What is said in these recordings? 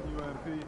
UMP.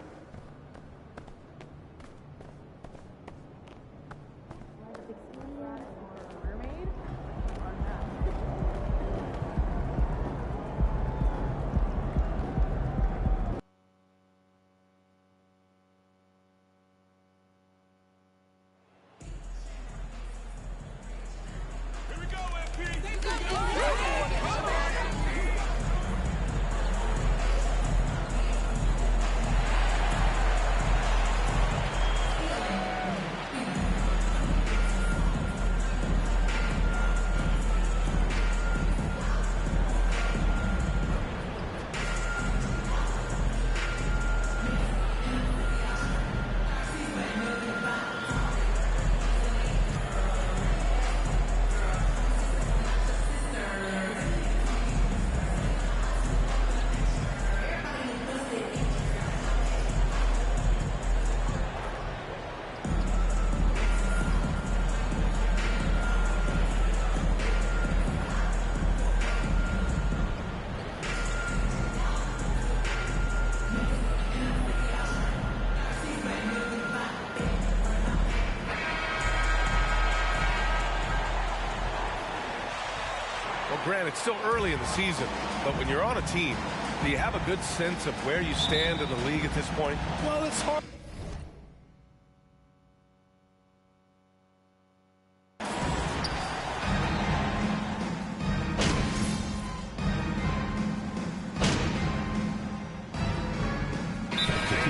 Grant, it's still early in the season, but when you're on a team, do you have a good sense of where you stand in the league at this point? Well, it's hard.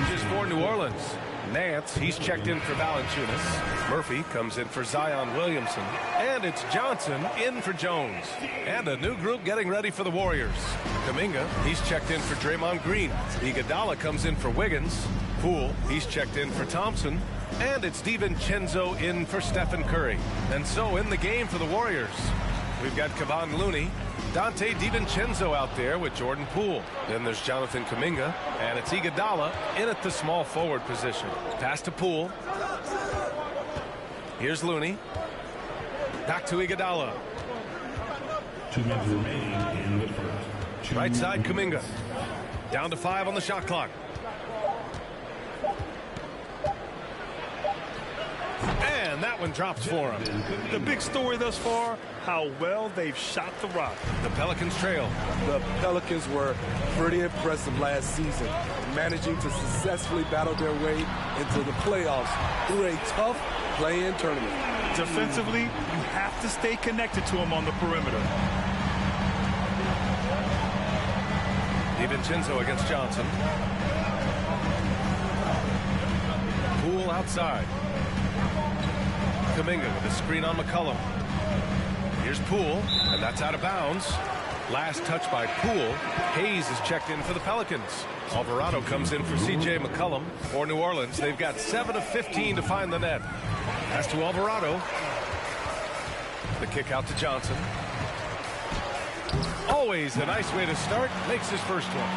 Just for New Orleans. Nance, he's checked in for Valanciunas. Murphy comes in for Zion Williamson. And it's Johnson in for Jones. And a new group getting ready for the Warriors. Kuminga, he's checked in for Draymond Green. Iguodala comes in for Wiggins. Poole, he's checked in for Thompson. And it's DiVincenzo in for Stephen Curry. And so in the game for the Warriors, we've got Kevon Looney, Dante DiVincenzo out there with Jordan Poole. Then there's Jonathan Kuminga, and it's Iguodala in at the small forward position. Pass to Poole. Here's Looney. Back to Iguodala. 2 minutes remaining in the first. Right side, Kuminga. Down to 5 on the shot clock. And that one drops for him. The big story thus far, how well they've shot the rock. The Pelicans trail. The Pelicans were pretty impressive last season, managing to successfully battle their way into the playoffs through a tough play-in tournament. Defensively, you have to stay connected to him on the perimeter. DiVincenzo against Johnson. Poole outside. Kuminga with a screen on McCollum. Here's Poole, and that's out of bounds. Last touch by Poole. Hayes is checked in for the Pelicans. Alvarado comes in for C.J. McCollum. For New Orleans, they've got 7 of 15 to find the net. Pass to Alvarado. The kick out to Johnson. Always a nice way to start. Makes his first one.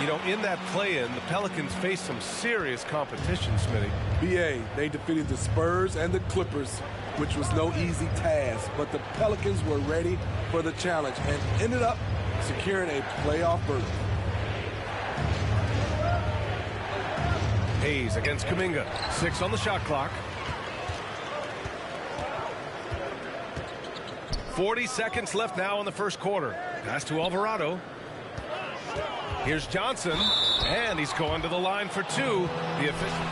You know, in that play-in, the Pelicans faced some serious competition, Smitty. BA, they defeated the Spurs and the Clippers, which was no easy task. But the Pelicans were ready for the challenge and ended up securing a playoff berth. Hayes against Kuminga. 6 on the shot clock. 40 seconds left now in the first quarter. Pass to Alvarado. Here's Johnson, and he's going to the line for 2. The official.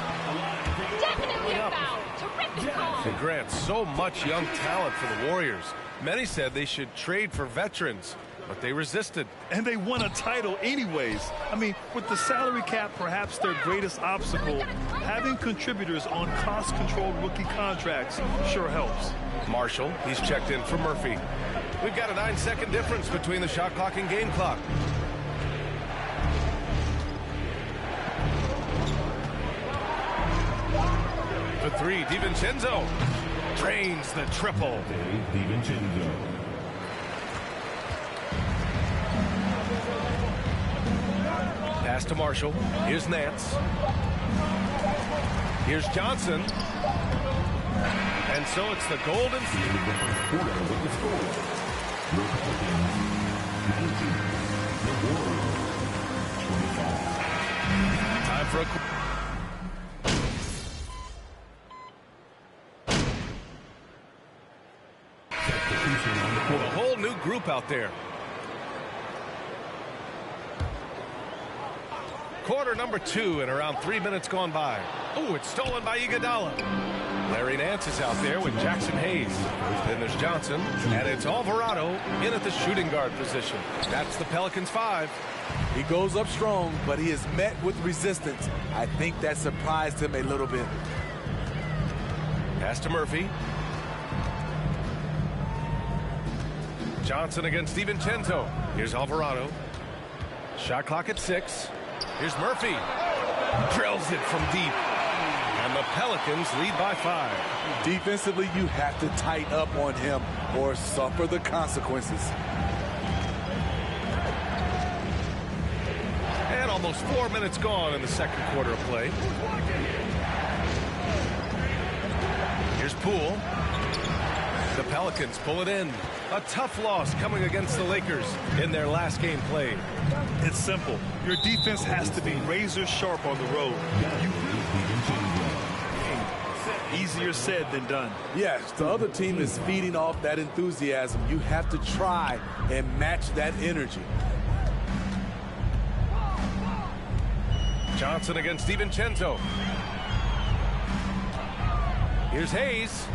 Definitely a foul. Terrific call. And Grant, so much young talent for the Warriors. Many said they should trade for veterans, but they resisted. And they won a title anyways. I mean, with the salary cap perhaps their greatest obstacle, having contributors on cost-controlled rookie contracts sure helps. Marshall, he's checked in for Murphy. We've got a 9-second difference between the shot clock and game clock. For 3, DiVincenzo drains the triple. DiVincenzo. Pass to Marshall. Here's Nance. Here's Johnson. And so it's the Golden. Time for a whole new group out there. Quarter number 2 and around 3 minutes gone by. Oh, it's stolen by Iguodala. Larry Nance is out there with Jackson Hayes. Then there's Johnson, and it's Alvarado in at the shooting guard position. That's the Pelicans 5. He goes up strong, but he is met with resistance. I think that surprised him a little bit. Pass to Murphy. Johnson against DiVincenzo. Here's Alvarado. Shot clock at 6. Here's Murphy. Drills it from deep. And the Pelicans lead by 5. Defensively, you have to tighten up on him or suffer the consequences. And almost 4 minutes gone in the second quarter of play. Here's Poole. The Pelicans pull it in. A tough loss coming against the Lakers in their last game played. It's simple. Your defense has to be razor sharp on the road. Easier said than done. Yes, the other team is feeding off that enthusiasm. You have to try and match that energy. Johnson against DiVincenzo. Here's Hayes.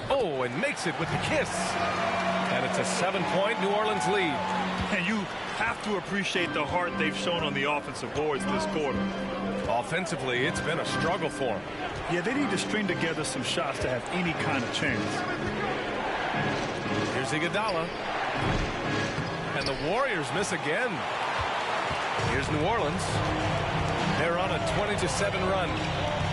Oh, and makes it with the kiss. And it's a 7-point New Orleans lead. And you have to appreciate the heart they've shown on the offensive boards this quarter. Offensively, it's been a struggle for them. Yeah, they need to string together some shots to have any kind of chance. Here's Iguodala. And the Warriors miss again. Here's New Orleans. They're on a 20-7 run.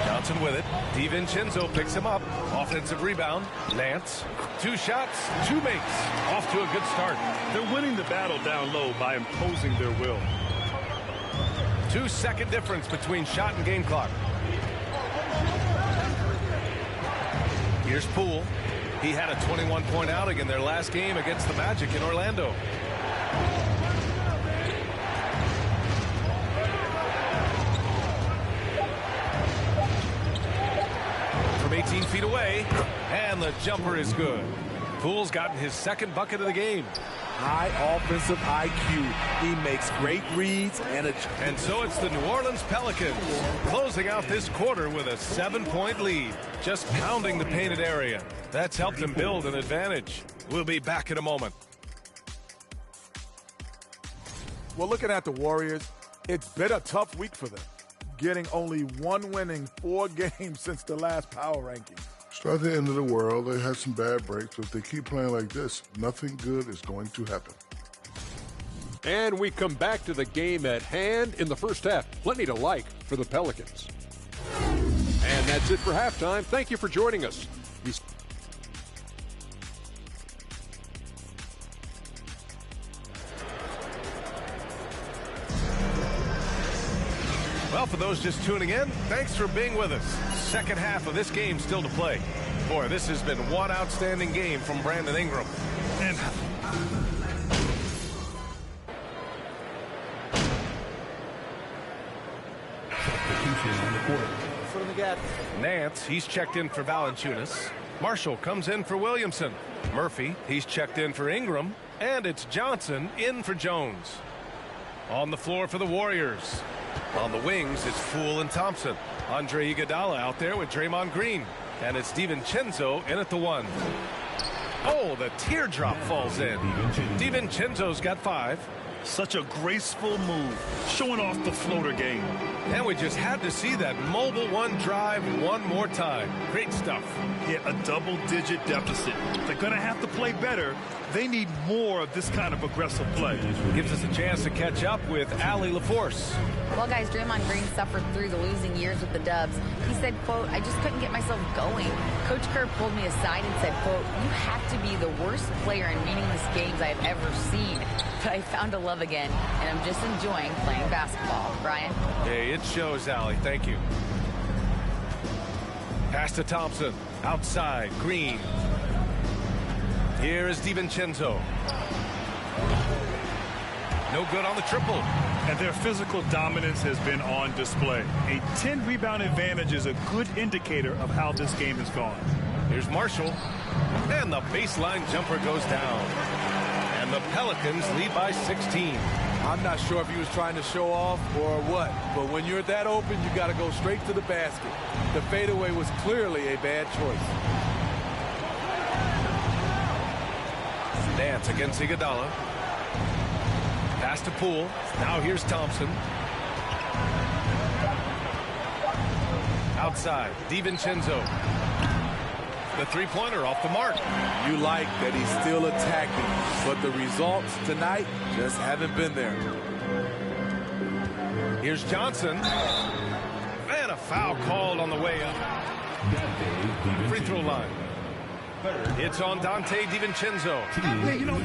Johnson with it. DiVincenzo picks him up. Offensive rebound. Nance. 2 shots, 2 makes. Off to a good start. They're winning the battle down low by imposing their will. 2-second difference between shot and game clock. Here's Poole. He had a 21-point outing in their last game against the Magic in Orlando. From 18 feet away, and the jumper is good. Poole's gotten his second bucket of the game. High offensive IQ. He makes great reads and so it's the New Orleans Pelicans closing out this quarter with a 7-point lead, just pounding the painted area. That's helped them build an advantage. We'll be back in a moment. Well, looking at the Warriors, it's been a tough week for them, getting only 1 win in 4 games since the last power rankings. It's not the end of the world. They had some bad breaks, but if they keep playing like this, nothing good is going to happen. And we come back to the game at hand in the first half. Plenty to like for the Pelicans. And that's it for halftime. Thank you for joining us. Well, for those just tuning in, thanks for being with us. Second half of this game still to play. Boy, this has been one outstanding game from Brandon Ingram. And Nance, he's checked in for Valanciunas. Marshall comes in for Williamson. Murphy, he's checked in for Ingram. And it's Johnson in for Jones. On the floor for the Warriors. On the wings, it's Poole and Thompson. Andre Iguodala out there with Draymond Green. And it's DiVincenzo in at the 1. Oh, the teardrop falls in. DiVincenzo's got 5. such a graceful move, showing off the floater game. And we just had to see that mobile 1 drive one more time. Great stuff. Yeah, a double-digit deficit. They're going to have to play better. They need more of this kind of aggressive play. Gives us a chance to catch up with Allie LaForce. Well, guys, Draymond Green suffered through the losing years with the Dubs. He said, quote, "I just couldn't get myself going." Coach Kerr pulled me aside and said, quote, "You have to be the worst player in meaningless games I've ever seen. But I found a love again, and I'm just enjoying playing basketball." Brian? Hey, it shows, Allie. Thank you. Pass to Thompson. Outside. Green. Here is DiVincenzo. No good on the triple. And their physical dominance has been on display. A 10-rebound advantage is a good indicator of how this game has gone. Here's Marshall. And the baseline jumper goes down. And the Pelicans lead by 16. I'm not sure if he was trying to show off or what, but when you're that open, you got to go straight to the basket. The fadeaway was clearly a bad choice. Nance against Iguodala. Pass to Poole. Now here's Thompson. Outside, DiVincenzo. The three-pointer off the mark. You like that he's still attacking, but the results tonight just haven't been there. Here's Johnson. And a foul called on the way up. Free throw line. It's on Dante DiVincenzo. Hey, you know,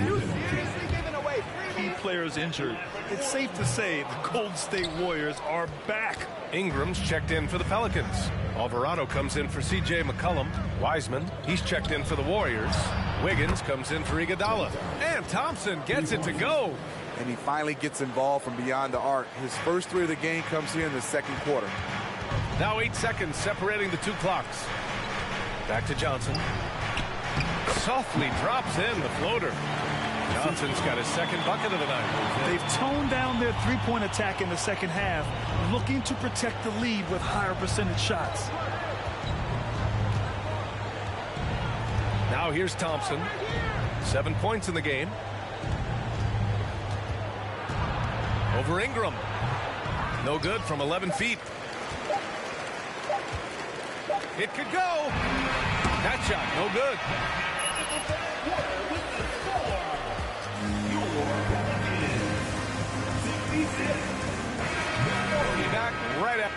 key players injured. It's safe to say the Golden State Warriors are back. Ingram's checked in for the Pelicans. Alvarado comes in for C.J. McCollum. Wiseman, he's checked in for the Warriors. Wiggins comes in for Iguodala. And Thompson gets it to go. And he finally gets involved from beyond the arc. His first three of the game comes here in the second quarter. Now 8 seconds separating the two clocks. Back to Johnson. Softly drops in the floater. Johnson's got his second bucket of the night. They've toned down their three-point attack in the second half, looking to protect the lead with higher percentage shots. Now here's Thompson. 7 points in the game. Over Ingram. No good from 11 feet. It could go. That shot, no good. Be back right up.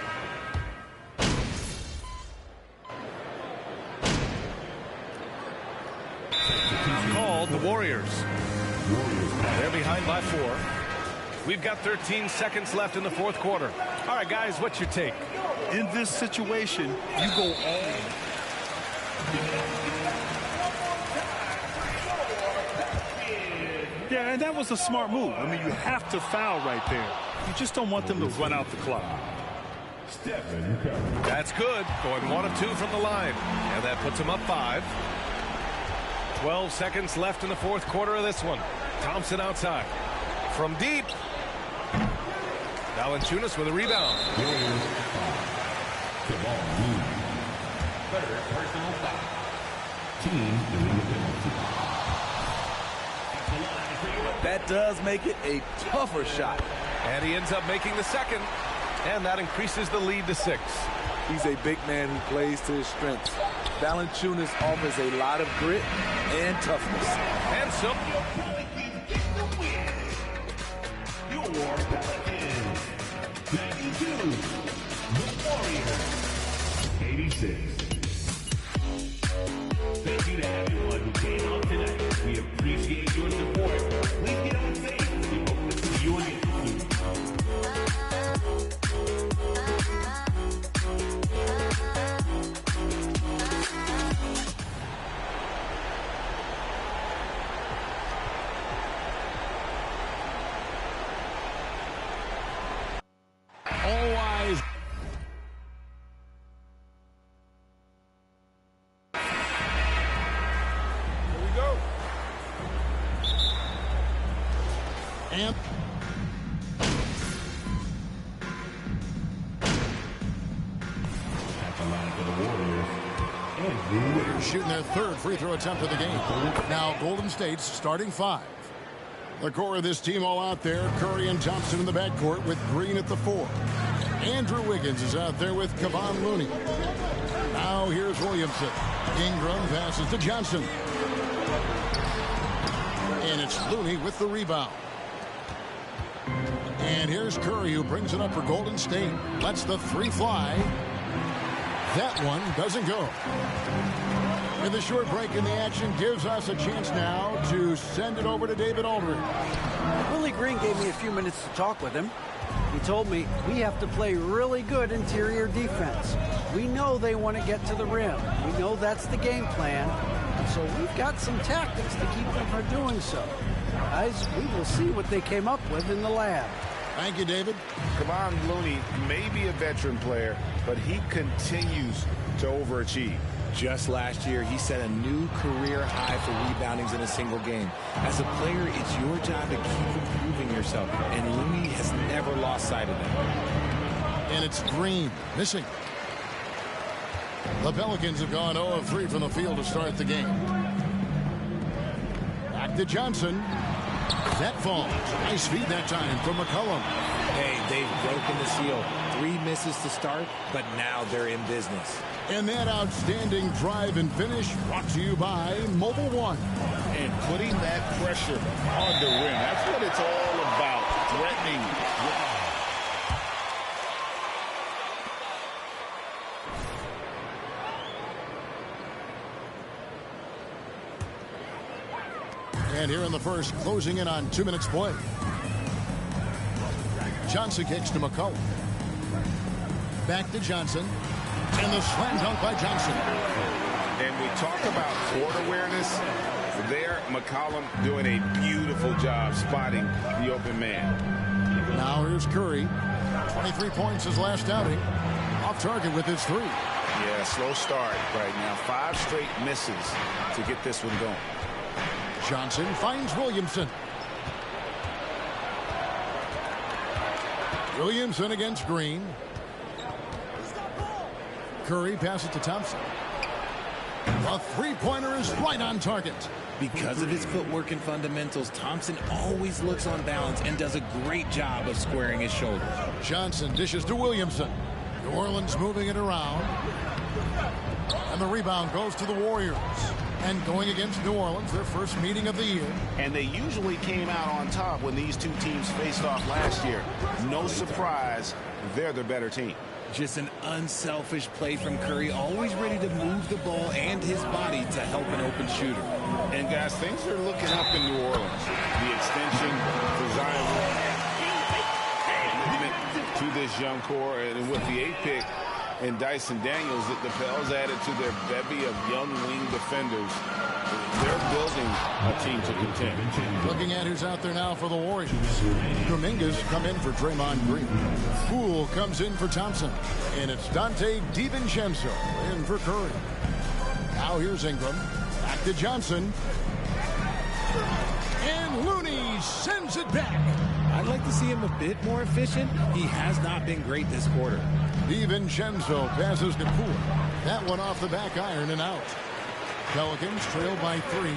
Called the Warriors. They're behind by 4. We've got 13 seconds left in the fourth quarter. All right, guys, what's your take? In this situation, you go all. Yeah, and that was a smart move. I mean, you have to foul right there. You just don't want them to run out the clock. That's good. Going 1 of 2 from the line. And that puts him up 5. 12 seconds left in the fourth quarter of this one. Thompson outside. From deep. Valanciunas with a rebound. That does make it a tougher shot. And he ends up making the second. And that increases the lead to 6. He's a big man who plays to his strengths. Valanciunas offers a lot of grit and toughness. And so Your Pelicans, 92, the Warriors, 86. Thank you to everyone who came out tonight. We appreciate your support. Please get on safe. We hope to see you again soon. All eyes. Here we go. And At the line for the Warriors, Warriors shooting their third free throw attempt of the game. Now Golden State's starting 5. The core of this team all out there. Curry and Thompson in the backcourt with Green at the 4. Andrew Wiggins is out there with Kevon Looney. Now here's Williamson. Ingram passes to Johnson. And it's Looney with the rebound. And here's Curry who brings it up for Golden State. Lets the 3 fly. That one doesn't go. And the short break in the action gives us a chance now to send it over to David Aldridge. Willie Green gave me a few minutes to talk with him. He told me we have to play really good interior defense. We know they want to get to the rim. We know that's the game plan. So we've got some tactics to keep them from doing so. Guys, we will see what they came up with in the lab. Thank you, David. Kevon Looney may be a veteran player, but he continues to overachieve. Just last year, he set a new career high for reboundings in a single game. As a player, it's your job to keep improving yourself, and Looney has never lost sight of that. And it's Green missing. The Pelicans have gone 0 of 3 from the field to start the game. Back to Johnson. That falls. Nice feed that time from McCollum. Hey, they've broken the seal. 3 misses to start, but now they're in business. And that outstanding drive and finish brought to you by Mobile One. And putting that pressure on the rim. That's what it's all about. Threatening. And here in the first, closing in on 2 minutes play. Johnson kicks to McCollum. Back to Johnson. And the slam dunk by Johnson. And we talk about court awareness. There, McCollum doing a beautiful job spotting the open man. Now here's Curry. 23 points his last outing. Off target with his 3. Yeah, slow start right now. 5 straight misses to get this one going. Johnson finds Williamson. Williamson against Green. Curry passes to Thompson. A three-pointer is right on target. Because of his footwork and fundamentals, Thompson always looks on balance and does a great job of squaring his shoulders. Johnson dishes to Williamson. New Orleans moving it around. And the rebound goes to the Warriors. And going against New Orleans, their first meeting of the year. And they usually came out on top when these two teams faced off last year. No surprise, they're the better team. Just an unselfish play from Curry, always ready to move the ball and his body to help an open shooter. And guys, things are looking up in New Orleans. The extension for Zion to this young core, and with the 8th pick and Dyson Daniels, the Pels added to their bevy of young wing defenders. They're building a team to contend. Looking at who's out there now for the Warriors. Dominguez come in for Draymond Green. Poole comes in for Thompson. And it's Dante DiVincenzo in for Curry. Now here's Ingram. Back to Johnson. And Looney sends it back. I'd like to see him a bit more efficient. He has not been great this quarter. DiVincenzo passes to Poole. That one off the back iron and out. Pelicans trail by 3.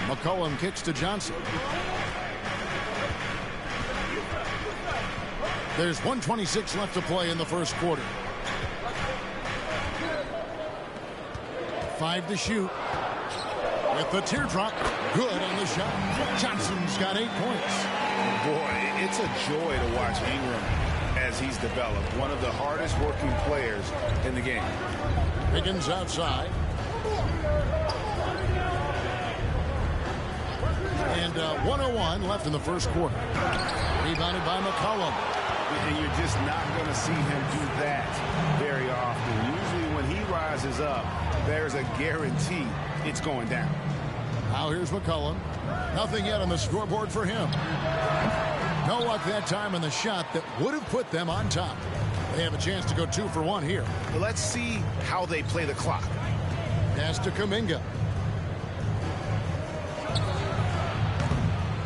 McCollum kicks to Johnson. There's 1:26 left to play in the first quarter. 5 to shoot. With the teardrop, good on the shot. Johnson's got 8 points. Boy, it's a joy to watch Ingram as he's developed. One of the hardest working players in the game. Higgins outside. And 1:01 left in the first quarter. Rebounded by McCollum. And you're just not going to see him do that very often. Usually when he rises up, there's a guarantee it's going down. Now here's McCollum. Nothing yet on the scoreboard for him. No luck that time on the shot that would have put them on top. They have a chance to go 2 for 1 here. Let's see how they play the clock. Pass to Kuminga.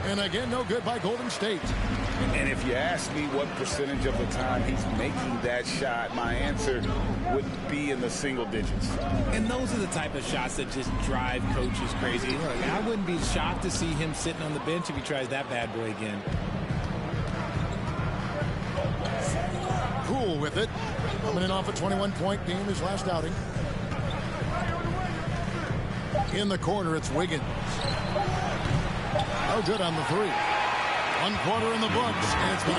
And again, no good by Golden State. And if you ask me what percentage of the time he's making that shot, my answer would be in the single digits. And those are the type of shots that just drive coaches crazy. Look, I wouldn't be shocked to see him sitting on the bench if he tries that bad boy again. Poole with it. Coming in off a 21-point game his last outing. In the corner, it's Wiggins. No good on the 3. 1 quarter in the books, and it's good.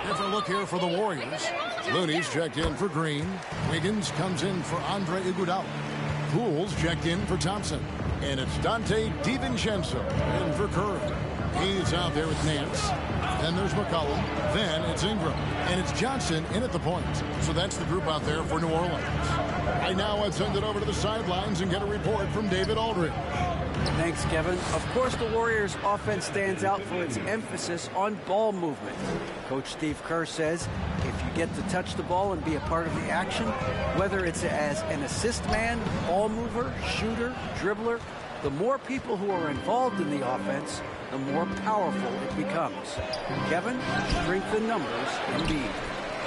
Different look here for the Warriors. Looney's checked in for Green. Wiggins comes in for Andre Iguodala. Poole's checked in for Thompson. And it's Dante DiVincenzo in for Curry. He's out there with Nance. Then there's McCollum. Then it's Ingram. And it's Johnson in at the point. So that's the group out there for New Orleans. Right now, I'd send it over to the sidelines and get a report from David Aldridge. Thanks, Kevin. Of course, the Warriors' offense stands out for its emphasis on ball movement. Coach Steve Kerr says if you get to touch the ball and be a part of the action, whether it's as an assist man, ball mover, shooter, dribbler, the more people who are involved in the offense, the more powerful it becomes. Kevin, strength in numbers indeed.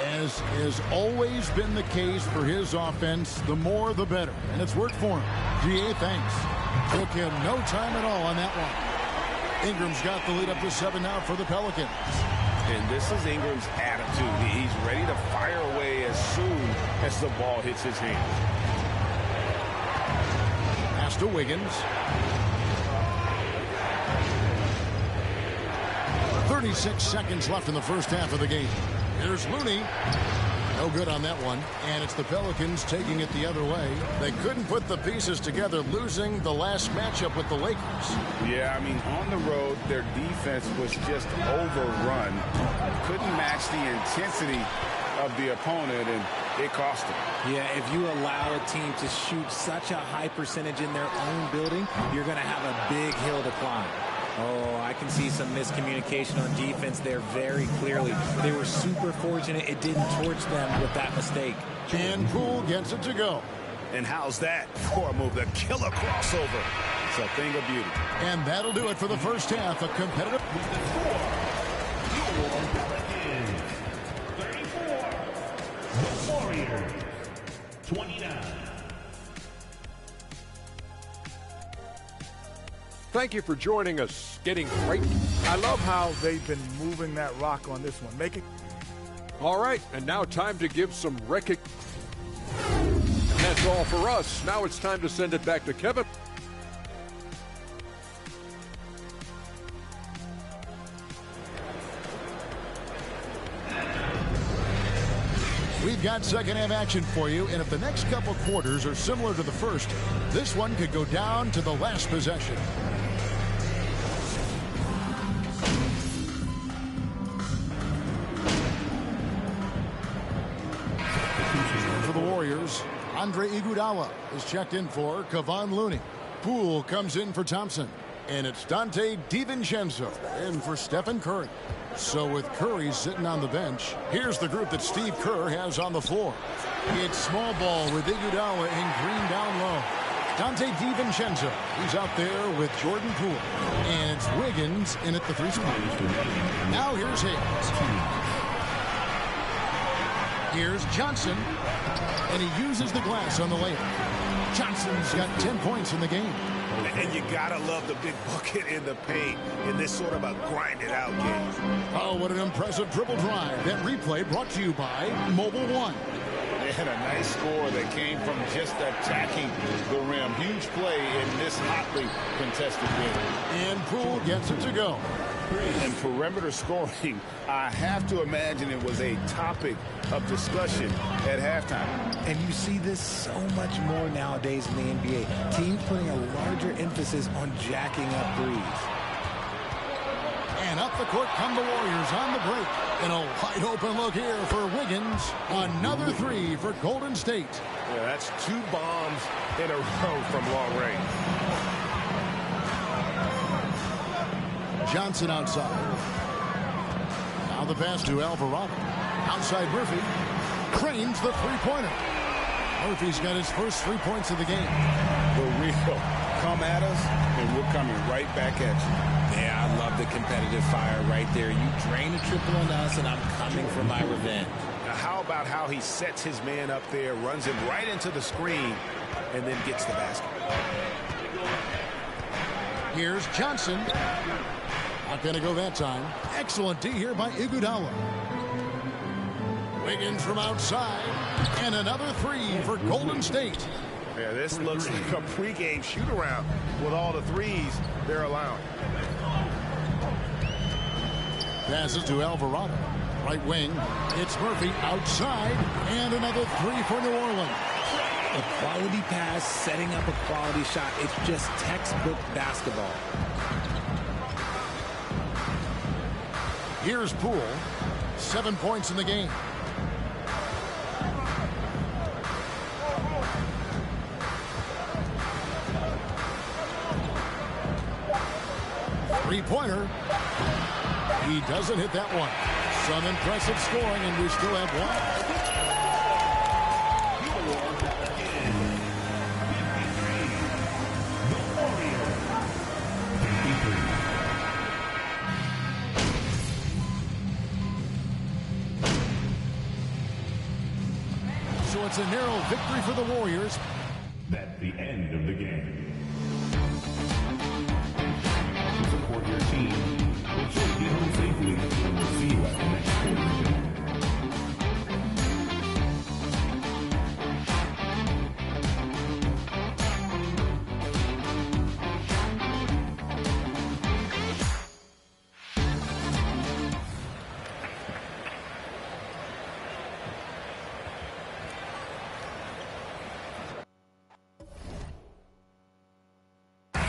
As has always been the case for his offense, the more the better. And it's worked for him. GA, thanks. Took him no time at all on that one. Ingram's got the lead up to 7 now for the Pelicans. And this is Ingram's attitude. He's ready to fire away as soon as the ball hits his hand. Pass to Wiggins. 36 seconds left in the first half of the game. Here's Looney. No good on that one. And it's the Pelicans taking it the other way. They couldn't put the pieces together, losing the last matchup with the Lakers. Yeah, I mean, on the road, their defense was just overrun. Couldn't match the intensity of the opponent, and it cost them. Yeah, if you allow a team to shoot such a high percentage in their own building, you're going to have a big hill to climb. Oh, I can see some miscommunication on defense there very clearly. They were super fortunate it didn't torch them with that mistake. And Poole gets it to go. And how's that for a move? The killer crossover. It's a thing of beauty. And that'll do it for the first half. A competitive... 34. The Warriors. 29. Thank you for joining us. Getting right. I love how they've been moving that rock on this one. Making. All right, and now time to give some recognition. And that's all for us. Now it's time to send it back to Kevin. We've got second half action for you, and if the next couple quarters are similar to the first, this one could go down to the last possession. For the Warriors, Andre Iguodala is checked in for Kevon Looney. Poole comes in for Thompson. And it's Dante DiVincenzo in for Stephen Curry. So with Curry sitting on the bench, here's the group that Steve Kerr has on the floor. It's small ball with Iguodala and Green down low. Dante DiVincenzo, he's out there with Jordan Poole. And it's Wiggins in at the 3 spot. Now here's Hayes. Here's Johnson. And he uses the glass on the layup. Johnson's got 10 points in the game. And you gotta love the big bucket in the paint in this sort of a grind-it-out game. Oh, what an impressive dribble drive. That replay brought to you by Mobile One. They had a nice score that came from just attacking the rim. Huge play in this hotly contested game. And Poole gets it to go. And perimeter scoring, I have to imagine it was a topic of discussion at halftime. And you see this so much more nowadays in the NBA. Teams putting a larger emphasis on jacking up threes. And up the court come the Warriors on the break. And a wide open look here for Wiggins. Another 3 for Golden State. Yeah, that's 2 bombs in a row from long range. Johnson outside. Now the pass to Alvarado. Outside Murphy. Cranes the three-pointer. Murphy's got his first 3 points of the game. The real come at us, and we're coming right back at you. Yeah, I love the competitive fire right there. You drain a triple on us, and I'm coming for my revenge. Now, how about how he sets his man up there, runs him right into the screen, and then gets the basket. Here's Johnson. Not going to go that time. Excellent D here by Iguodala. Wiggins from outside. And another 3 for Golden State. Yeah, this looks like a pregame shoot-around with all the threes they're allowing. Passes to Alvarado. Right wing. It's Murphy outside. And another 3 for New Orleans. A quality pass, setting up a quality shot. It's just textbook basketball. Here's Poole. 7 points in the game. Three-pointer. He doesn't hit that one. Some impressive scoring, and we still have one. So it's a narrow victory for the Warriors. That's the end of the game. To support your team, make sure to get home safely, and we'll see you at the next quarter.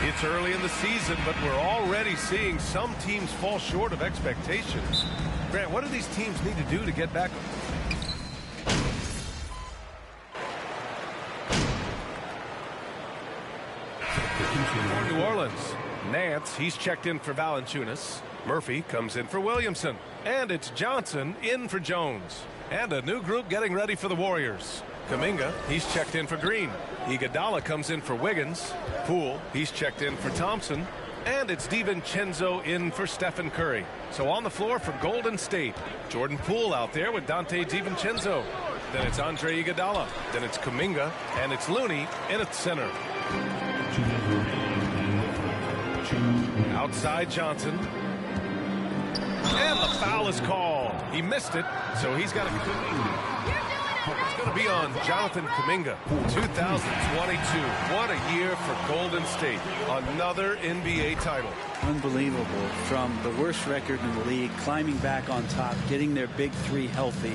It's early in the season, but we're already seeing some teams fall short of expectations. Grant, what do these teams need to do to get back? For New Orleans, Nance, he's checked in for Valanciunas. Murphy comes in for Williamson. And it's Johnson in for Jones. And a new group getting ready for the Warriors. Kuminga, he's checked in for Green. Iguodala comes in for Wiggins. Poole, he's checked in for Thompson. And it's DiVincenzo in for Stephen Curry. So on the floor for Golden State, Jordan Poole out there with Dante DiVincenzo. Then it's Andre Iguodala. Then it's Kuminga. And it's Looney in at center. Outside Johnson. And the foul is called. He missed it, so he's got to... It's going to be on Jonathan Kuminga. 2022. What a year for Golden State. Another NBA title. Unbelievable. From the worst record in the league, climbing back on top, getting their big three healthy.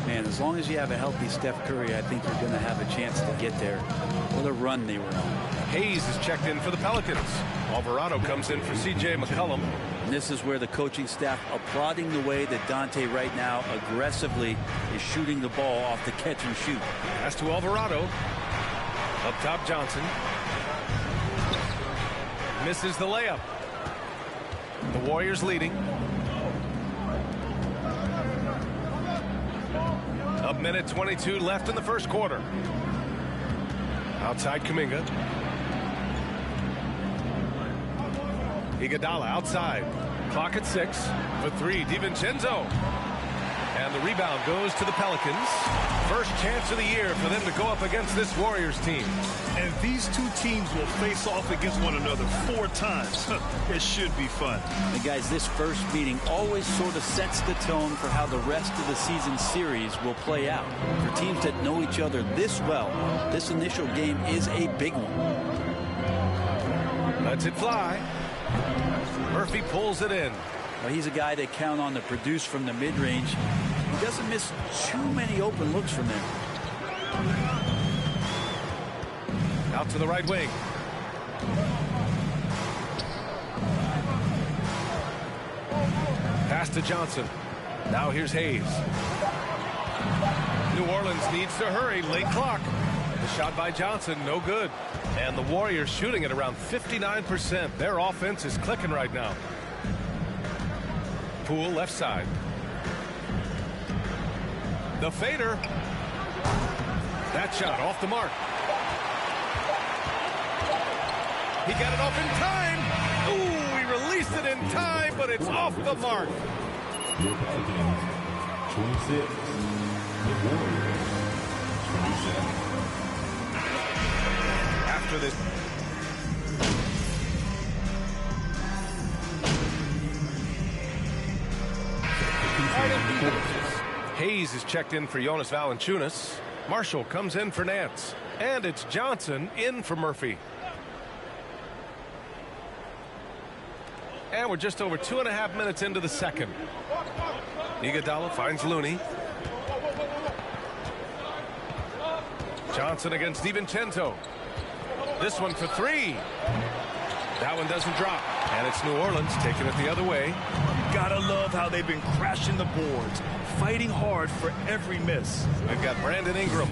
Man, as long as you have a healthy Steph Curry, I think you're going to have a chance to get there. What a run they were on. Hayes is checked in for the Pelicans. Alvarado comes in for C.J. McCollum. And this is where the coaching staff applauding the way that Dante right now aggressively is shooting the ball off the catch and shoot. Pass to Alvarado. Up top Johnson. Misses the layup. The Warriors leading. A minute 22 left in the first quarter. Outside Kuminga. Iguodala outside. Clock at 6. For 3, DiVincenzo. And the rebound goes to the Pelicans. First chance of the year for them to go up against this Warriors team. And these two teams will face off against one another 4 times. It should be fun. And guys, this first meeting always sort of sets the tone for how the rest of the season series will play out. For teams that know each other this well, this initial game is a big one. Lets it fly. Murphy pulls it in. Well, he's a guy they count on to produce from the mid-range. He doesn't miss too many open looks from him. Out to the right wing. Pass to Johnson. Now here's Hayes. New Orleans needs to hurry. Late clock. The shot by Johnson, no good. And the Warriors shooting at around 59%. Their offense is clicking right now. Poole left side. The fader. That shot off the mark. He got it off in time. Ooh, he released it in time, but it's off the mark. Your Pelicans, 26. The Warriors, 27. After this. Hayes is checked in for Jonas Valanciunas. Marshall comes in for Nance. And it's Johnson in for Murphy. And we're just over 2.5 minutes into the second. Iguodala finds Looney. Johnson against DiVincenzo. This one for three. That one doesn't drop. And it's New Orleans taking it the other way. Gotta love how they've been crashing the boards, fighting hard for every miss. We've got Brandon Ingram.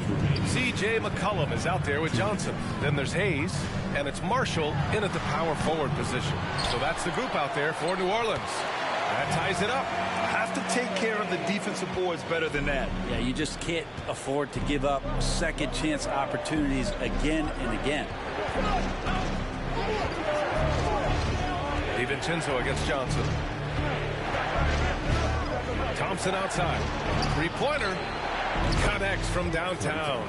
C.J. McCollum is out there with Johnson. Then there's Hayes, and it's Marshall in at the power forward position. So that's the group out there for New Orleans. That ties it up. Have to take care of the defensive boards better than that. Yeah, you just can't afford to give up second chance opportunities again and again. DiVincenzo against Johnson. Thompson outside. Three-pointer. Connects from downtown.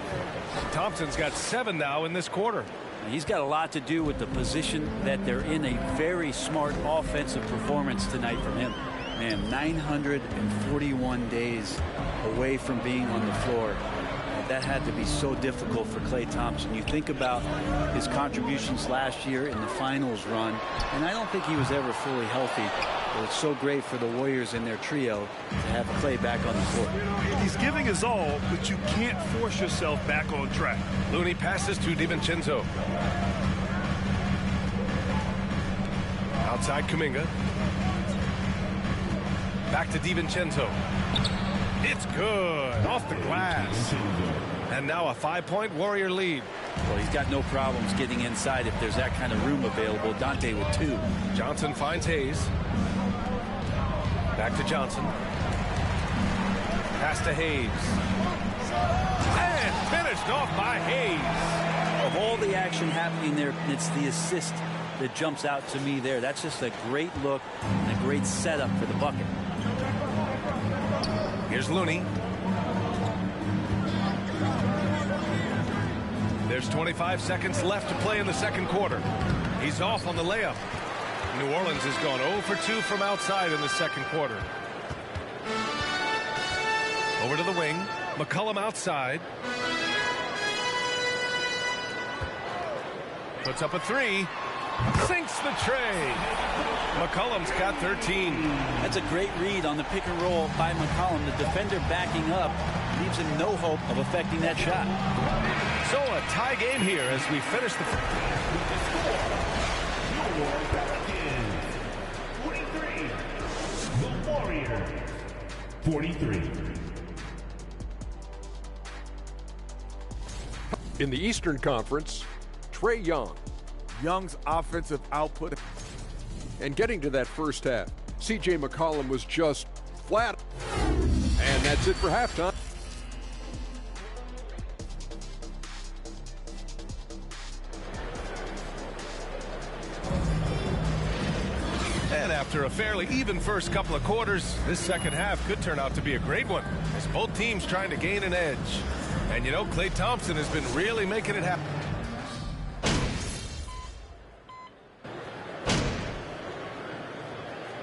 Thompson's got 7 now in this quarter. He's got a lot to do with the position that they're in. A very smart offensive performance tonight from him. Man, 941 days away from being on the floor. That had to be so difficult for Klay Thompson. You think about his contributions last year in the finals run, and I don't think he was ever fully healthy. But it's so great for the Warriors in their trio to have Klay back on the floor. He's giving his all, but you can't force yourself back on track. Looney passes to DiVincenzo. Outside Kuminga. Back to DiVincenzo. It's good. Off the glass. And now a 5-point Warrior lead. Well, he's got no problems getting inside if there's that kind of room available. Dante with 2. Johnson finds Hayes. Back to Johnson. Pass to Hayes. And finished off by Hayes. Of all the action happening there, it's the assist that jumps out to me there. That's just a great look and a great setup for the bucket. Here's Looney. There's 25 seconds left to play in the second quarter. He's off on the layup. New Orleans has gone 0 for 2 from outside in the second quarter. Over to the wing. McCollum outside. Puts up a 3. Sinks the tray. McCollum's got 13. That's a great read on the pick and roll by McCollum. The defender backing up leaves him no hope of affecting that shot. So a tie game here as we finish the... 43. The Warriors. 43. In the Eastern Conference, Trae Young. Young's offensive output. And getting to that first half, C.J. McCollum was just flat. And that's it for halftime. And after a fairly even first couple of quarters, this second half could turn out to be a great one as both teams trying to gain an edge. And you know, Klay Thompson has been really making it happen.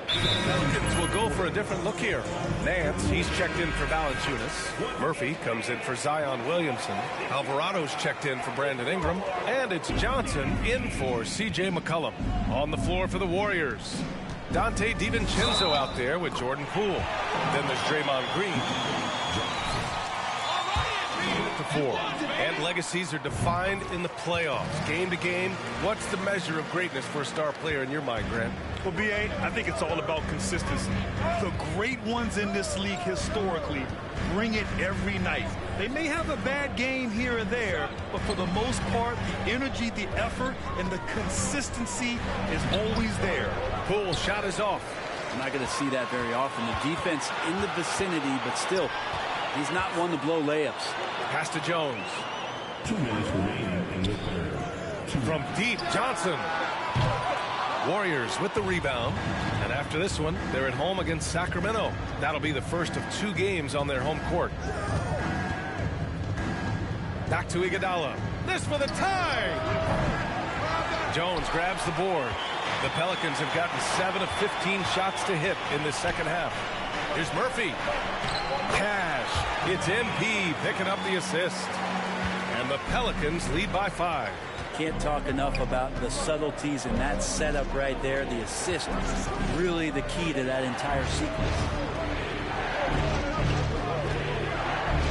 Pelicans will go for a different look here. Nance, he's checked in for Valanciunas. Murphy comes in for Zion Williamson. Alvarado's checked in for Brandon Ingram. And it's Johnson in for C.J. McCollum. On the floor for the Warriors, Dante DiVincenzo out there with Jordan Poole. Then there's Draymond Green. To 4. And legacies are defined in the playoffs. Game to game, what's the measure of greatness for a star player in your mind, Grant? Well, B.A., I think it's all about consistency. The great ones in this league historically bring it every night. They may have a bad game here or there, but for the most part, the energy, the effort, and the consistency is always there. Poole shot is off. I'm not going to see that very often. The defense in the vicinity, but still, he's not one to blow layups. Pass to Jones. 2 minutes remaining in the third. From deep, Johnson. Warriors with the rebound. And after this one, they're at home against Sacramento. That'll be the first of 2 games on their home court. Back to Iguodala. This for the tie. Jones grabs the board. The Pelicans have gotten 7 of 15 shots to hit in the second half. Here's Murphy. Cash. It's MP picking up the assist. And the Pelicans lead by 5. Can't talk enough about the subtleties in that setup right there. The assist is really the key to that entire sequence.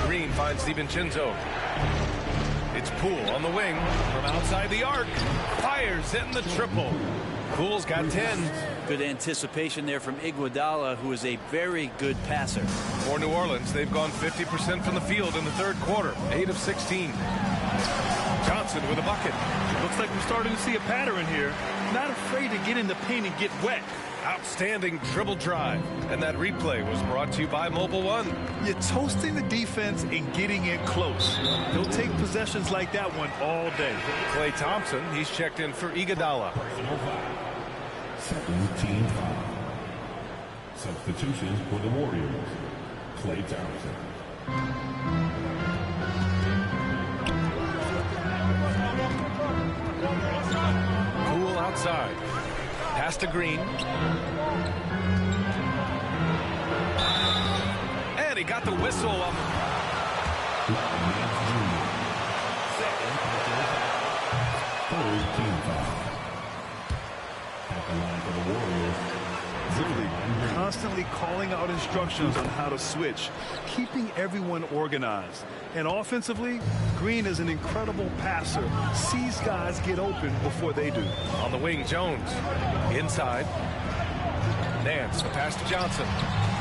Green finds DiVincenzo. It's Poole on the wing from outside the arc. Fires in the triple. Poole's got 10. Good anticipation there from Iguodala, who is a very good passer. For New Orleans, they've gone 50% from the field in the third quarter. 8 of 16. Johnson with a bucket. Looks like we're starting to see a pattern here. Not afraid to get in the paint and get wet. Outstanding dribble drive. And that replay was brought to you by Mobile One. You're toasting the defense and getting in close. They'll take possessions like that one all day. Klay Thompson, he's checked in for Iguodala. Second team foul. Substitutions for the Warriors. Klay Thompson. Poole outside. Pass to Green. And he got the whistle on the... Third team foul. At the line for the Warriors. Constantly calling out instructions on how to switch, keeping everyone organized. And offensively, Green is an incredible passer. Sees guys get open before they do. On the wing, Jones. Inside. Nance, the pass to Johnson.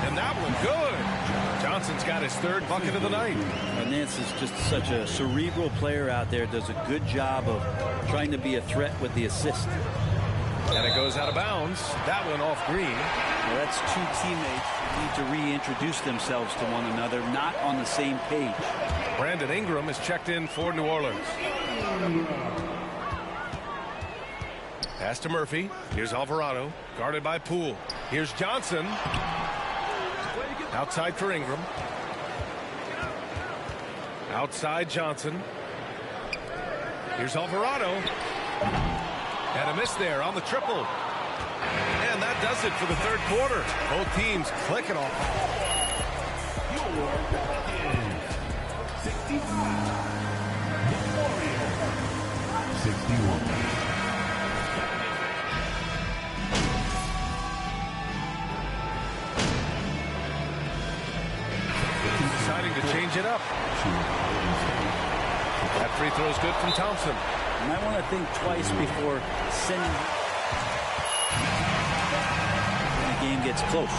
And that one good. Johnson's got his third bucket of the night. Nance is just such a cerebral player out there. Does a good job of trying to be a threat with the assist. And it goes out of bounds. That one off Green. Well, that's two teammates who need to reintroduce themselves to one another, not on the same page. Brandon Ingram is checked in for New Orleans. Pass to Murphy. Here's Alvarado, guarded by Poole. Here's Johnson. Outside for Ingram. Outside Johnson. Here's Alvarado. And a miss there on the triple. And that does it for the third quarter. Both teams clicking off. 65. The Warriors. 61. Deciding to change it up. That free throw is good from Thompson. You might want to think twice before sending when the game gets close.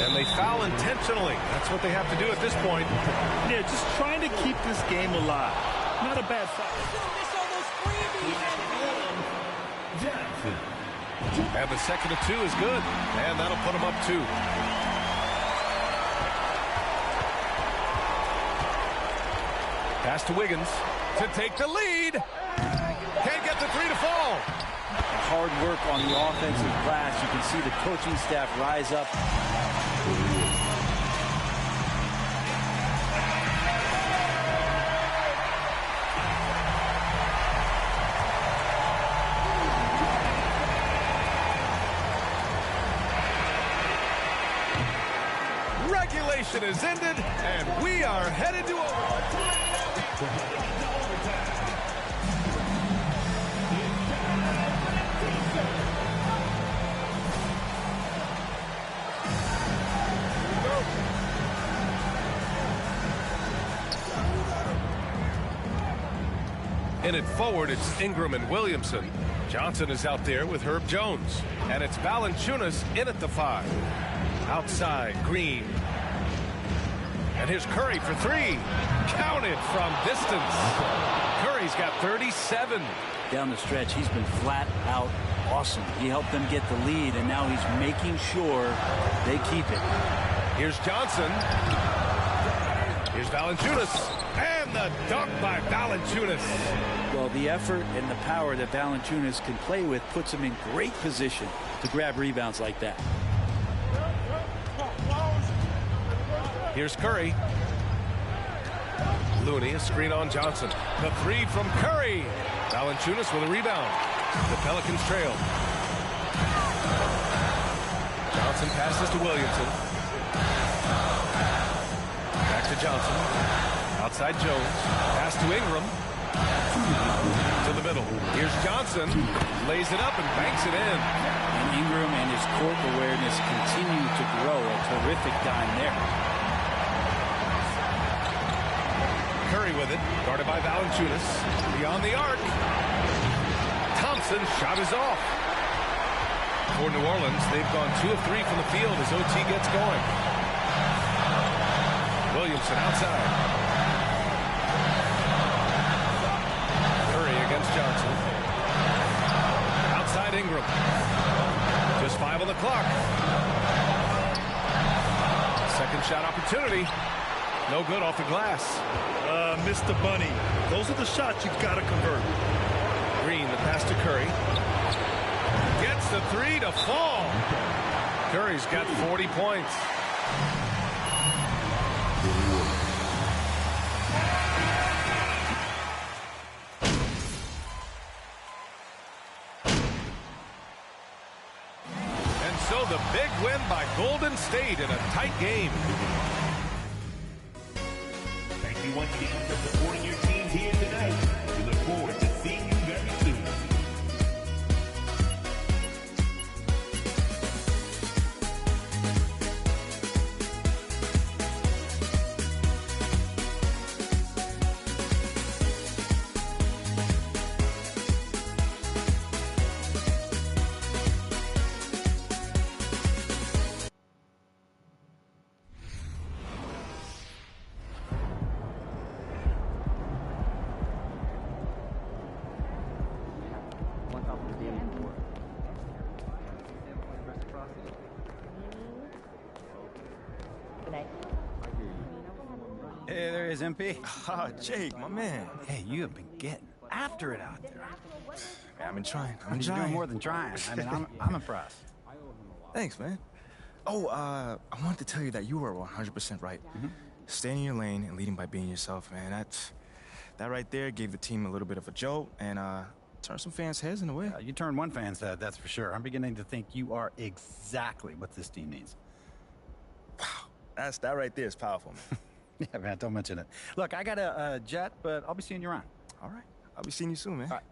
And they foul intentionally. That's what they have to do at this point. Yeah, just trying to keep this game alive. Not a bad foul. And the second of two is good. And that'll put them up 2. Pass to Wiggins to take the lead. Can't get the 3 to fall. Hard work on the offensive glass. You can see the coaching staff rise up. Regulation is ended, and we are headed to overtime. In it forward, it's Ingram and Williamson. Johnson is out there with Herb Jones. And it's Valanciunas in at the 5. Outside, Green. And here's Curry for 3. Counted from distance. Curry's got 37. Down the stretch, he's been flat out awesome. He helped them get the lead, and now he's making sure they keep it. Here's Johnson. Here's Valanciunas. And the dunk by Valanciunas. Well, the effort and the power that Valanciunas can play with puts him in great position to grab rebounds like that. Here's Curry. Looney, a screen on Johnson. The 3 from Curry. Valanciunas with a rebound. The Pelicans trail. Johnson passes to Williamson. Back to Johnson. Outside Jones. Pass to Ingram. To the middle. Here's Johnson. Lays it up and banks it in. And Ingram and his court awareness continue to grow. A terrific dime there. Curry with it. Guarded by Valanciunas. Beyond the arc. Thompson's shot is off. For New Orleans, they've gone 2 of 3 from the field as OT gets going. Williamson outside. Curry against Johnson. Outside Ingram. Just 5 on the clock. Second shot opportunity. No good off the glass. Mr. Bunny, those are the shots you've got to convert. Green, the pass to Curry. Gets the 3 to fall. Curry's got 40 points. And so the big win by Golden State in a tight game. Thank you once again for supporting your team here tonight. We look forward to seeing you very soon. Hey, there is MP. Ah, Jake, my man. Hey, you have been getting after it out there. I've been trying. You're doing more than trying. I mean, I'm impressed. Thanks, man. Oh, I wanted to tell you that you were 100% right. Staying in your lane and leading by being yourself, man. That right there gave the team a little bit of a jolt and turned some fans' heads in a way. You turned one fan's head, that's for sure. I'm beginning to think you are exactly what this team needs. Wow, that right there is powerful, man. Yeah, man, don't mention it. Look, I got a jet, but I'll be seeing you around. All right. I'll be seeing you soon, man. All right.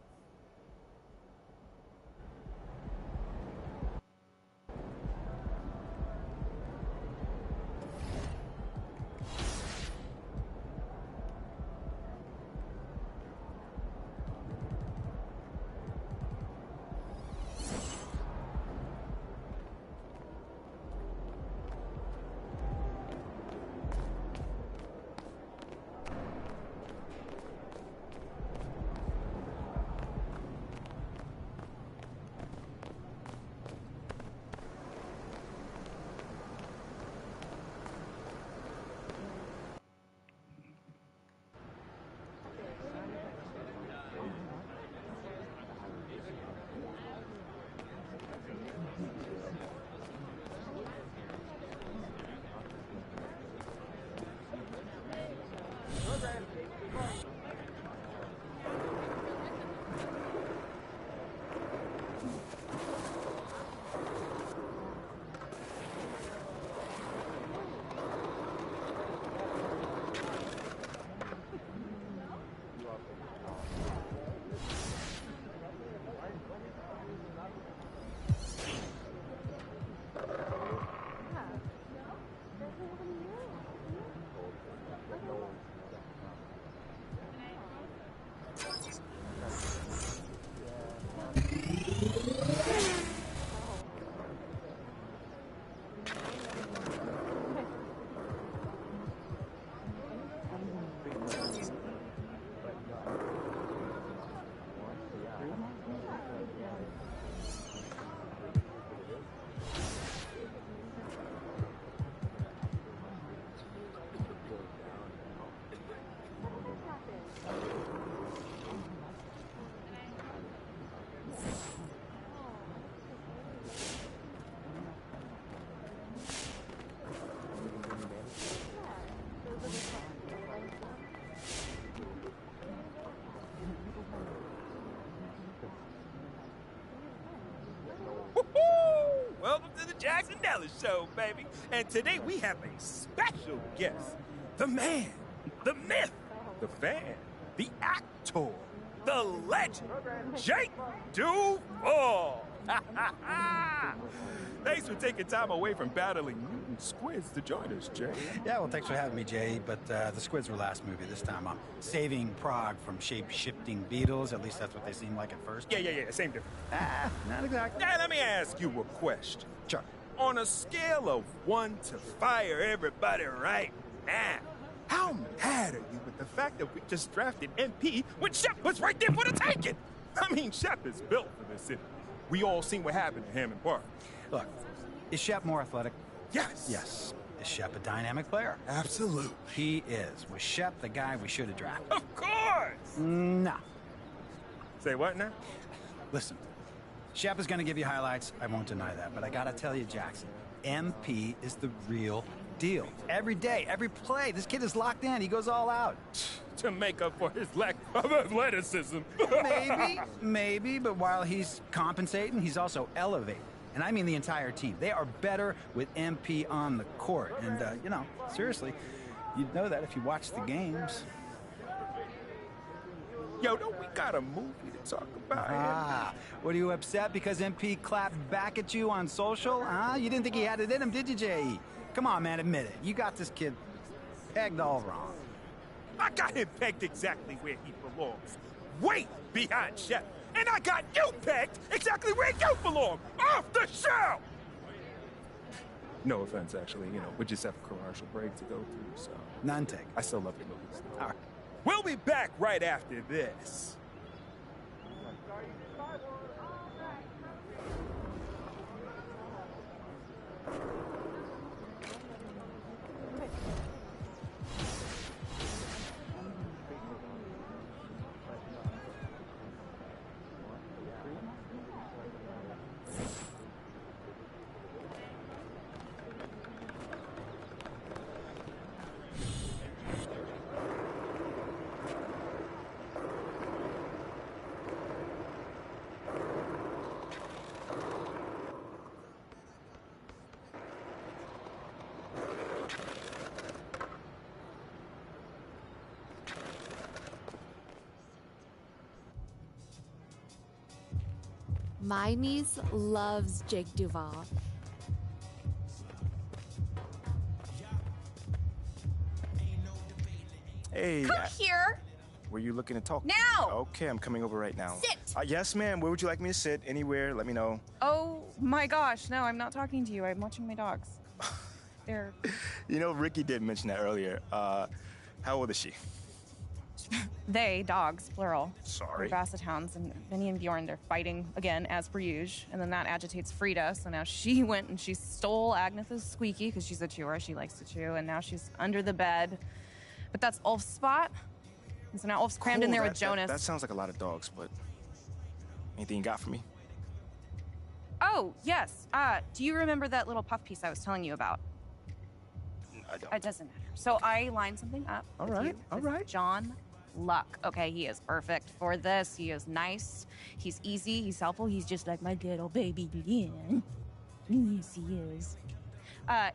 Welcome to the Jackson Dallas Show, baby. And today we have a special guest. The man, the myth, the fan, the actor, the legend, Jake Duval. Thanks for taking time away from battling mutant squids to join us, Jay. Yeah, well, thanks for having me, Jay. But the squids were last movie. This time I'm saving Prague from shape-shifting beetles. At least that's what they seem like at first. Yeah, same difference. Not exactly. Now, let me ask you a question. Sure. On a scale of 1 to fire everybody right now, how mad are you with the fact that we just drafted MP when Shep was right there for the taking? I mean, Shep is built for this city. We all seen what happened to Hammond Park. Look, is Shep more athletic? Yes. Yes. Is Shep a dynamic player? Absolutely. He is. Was Shep the guy we should have drafted? Of course! No. Say what now? Listen, Shep is going to give you highlights. I won't deny that. But I got to tell you, Jackson, MP is the real deal. Every day, every play, this kid is locked in. He goes all out. To make up for his lack of athleticism. Maybe, but while he's compensating, he's also elevating. And I mean the entire team. They are better with MP on the court. And, you know, seriously, you'd know that if you watch the games. Yo, don't we got a movie to talk about? What, are you upset because MP clapped back at you on social? Huh? You didn't think he had it in him, did you, J.E.? Come on, man, admit it. You got this kid pegged all wrong. I got him pegged exactly where he belongs. Way behind Shep. And I got you pegged exactly where you belong. Off the show! No offense, actually. You know, we just have a commercial break to go through, so... None taken. I still love your movies. All right. We'll be back right after this. My niece loves Jake Duval. Hey. Come here. Were you looking to talk? Now! Okay, I'm coming over right now. Sit! Yes, ma'am. Where would you like me to sit? Anywhere. Let me know. Oh my gosh, no, I'm not talking to you. I'm watching my dogs. They're... You know, Ricky did mention that earlier. How old is she? They, dogs, plural. Sorry. They're basset hounds, and Benny and Bjorn, they're fighting again, as per usual. And then that agitates Frida, so now she went and she stole Agnetha's squeaky, because she's a chewer, she likes to chew, and now she's under the bed. But that's Ulf's spot. And so now Ulf's crammed in there with Jonas. That sounds like a lot of dogs, but anything you got for me? Oh, yes. Do you remember that little puff piece I was telling you about? I don't. It doesn't matter. So I lined something up. All with right, you all with right. John Luck. Okay, he is perfect for this. He is nice. He's easy. He's helpful. He's just like my little baby Leanne. Yes, he is.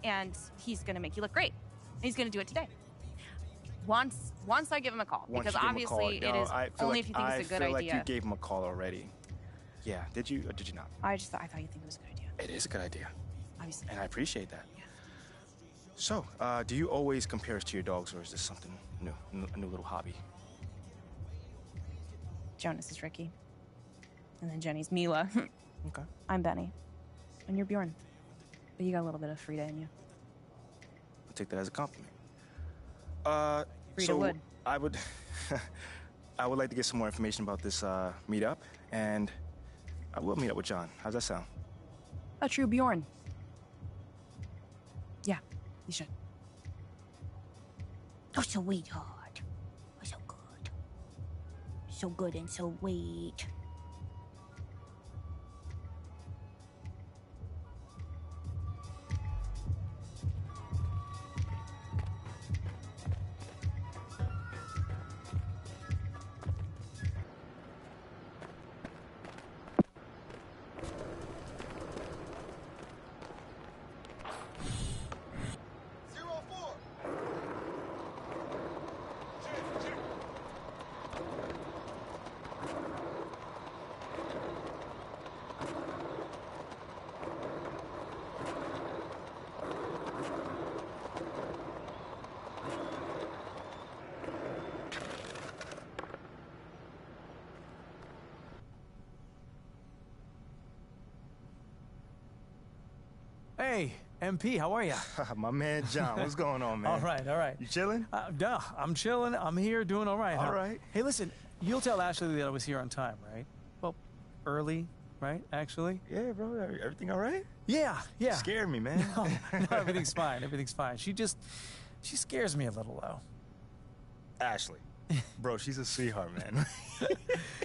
And he's gonna make you look great. And he's gonna do it today. Once I give him a call, because obviously it is only if you think it's a good idea. I feel like you gave him a call already. Yeah, did you or did you not? I thought you think it was a good idea. It is a good idea. Obviously. And I appreciate that. Yeah. So, do you always compare us to your dogs, or is this something new, a new little hobby? Jonas is Ricky. And then Jenny's Mila. Okay. I'm Benny. And you're Bjorn. But you got a little bit of Frida in you. I'll take that as a compliment. Frida so would. I would like to get some more information about this meetup, and I will meet up with John. How's that sound? A true Bjorn. Yeah, you should. Oh, sweetheart. Oh, so good. So good and so sweet. MP, how are you? My man John, what's going on, man? All right, all right. You chilling? Duh, I'm chilling. I'm here doing all right. All right. Hey, listen, you'll tell Ashley that I was here on time, right? Well, early, right, actually? Yeah, bro. Everything all right? Yeah. You scared me, man. No, everything's fine. Everything's fine. She scares me a little, though. Ashley. Bro, she's a sweetheart, man.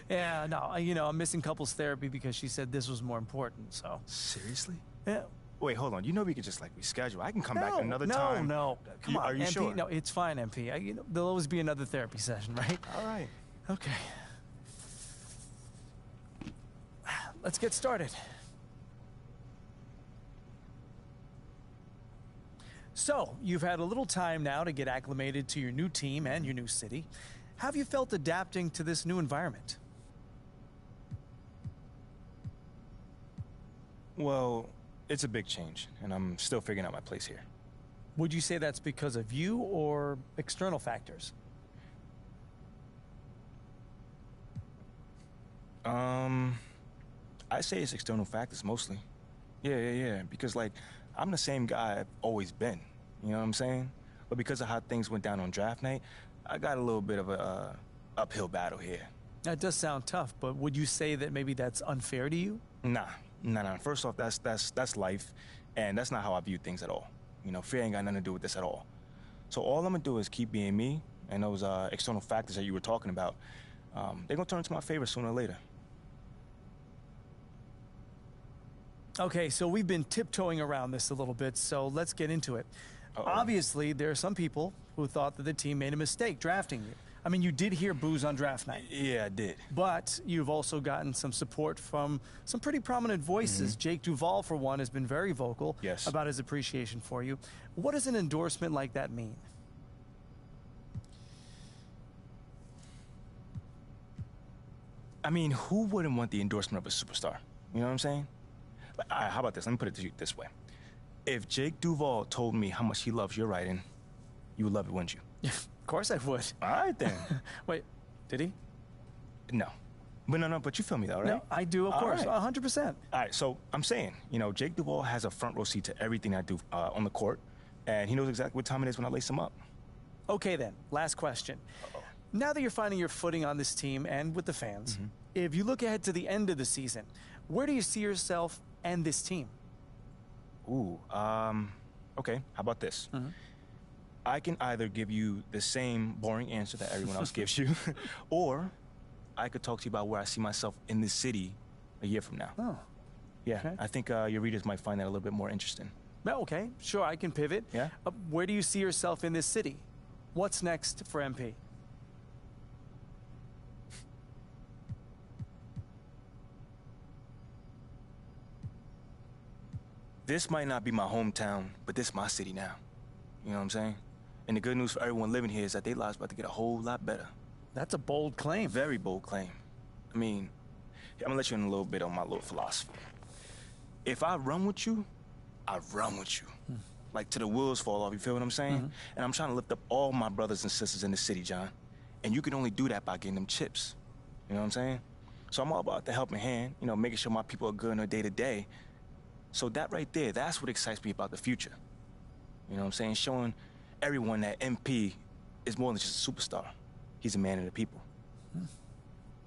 Yeah, no, I'm missing couples therapy because she said this was more important, so. Seriously? Yeah. Wait, hold on. You know we could just, reschedule. I can come back another time. No. Come on, Are you MP, sure? No, it's fine, MP. There'll always be another therapy session, right? All right. Okay. Let's get started. So, you've had a little time now to get acclimated to your new team and your new city. How have you felt adapting to this new environment? Well, it's a big change, and I'm still figuring out my place here. Would you say that's because of you or external factors? I say it's external factors mostly. Yeah. Because, I'm the same guy I've always been. You know what I'm saying? But because of how things went down on draft night, I got a little bit of a uphill battle here. That does sound tough, but would you say that maybe that's unfair to you? Nah. First off, that's life, and that's not how I view things at all. Fear ain't got nothing to do with this at all. So all I'm gonna do is keep being me, and those external factors that you were talking about, they're gonna turn into my favor sooner or later. Okay, so we've been tiptoeing around this a little bit, so let's get into it. Obviously, there are some people who thought that the team made a mistake drafting you. I mean, you did hear boos on draft night. Yeah, I did. But you've also gotten some support from some pretty prominent voices. Jake Duvall, for one, has been very vocal about his appreciation for you. What does an endorsement like that mean? I mean, who wouldn't want the endorsement of a superstar? You know what I'm saying? But, all right, how about this? Let me put it to you this way. If Jake Duvall told me how much he loves your writing, you would love it, wouldn't you? Of course I would. All right, then. Wait, did he? No. But you feel me, though, right? No, I do, of course, right. 100%. All right, so I'm saying, Jake Duvall has a front row seat to everything I do on the court, and he knows exactly what time it is when I lace him up. Okay, then, last question. Now that you're finding your footing on this team and with the fans, if you look ahead to the end of the season, where do you see yourself and this team? Ooh, okay, how about this? I can either give you the same boring answer that everyone else gives you, or I could talk to you about where I see myself in this city a year from now. Oh. Yeah, Okay. I think your readers might find that a little bit more interesting. Well, okay, sure, I can pivot. Yeah? Where do you see yourself in this city? What's next for MP? This might not be my hometown, but this is my city now. You know what I'm saying? And the good news for everyone living here is that their lives about to get a whole lot better. That's a bold claim. Very bold claim. I mean, I'm gonna let you in a little bit on my little philosophy. If I run with you, I run with you. Like till the wheels fall off, you feel what I'm saying? And I'm trying to lift up all my brothers and sisters in the city, John. And you can only do that by getting them chips. You know what I'm saying? So I'm all about the helping hand, making sure my people are good in their day-to-day. So that right there, that's what excites me about the future. You know what I'm saying? Showing everyone that MP is more than just a superstar. He's a man of the people.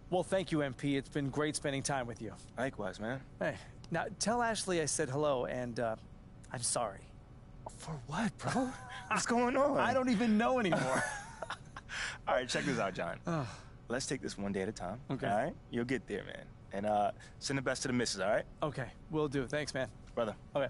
Well, thank you, MP. It's been great spending time with you. Likewise, man. Hey, now tell Ashley I said hello, and I'm sorry. For what, bro? What's going on? I don't even know anymore. All right, check this out, John. Let's take this one day at a time. Okay. All right? You'll get there, man. And send the best to the missus, all right? Okay, will do. Thanks, man. Brother. Okay.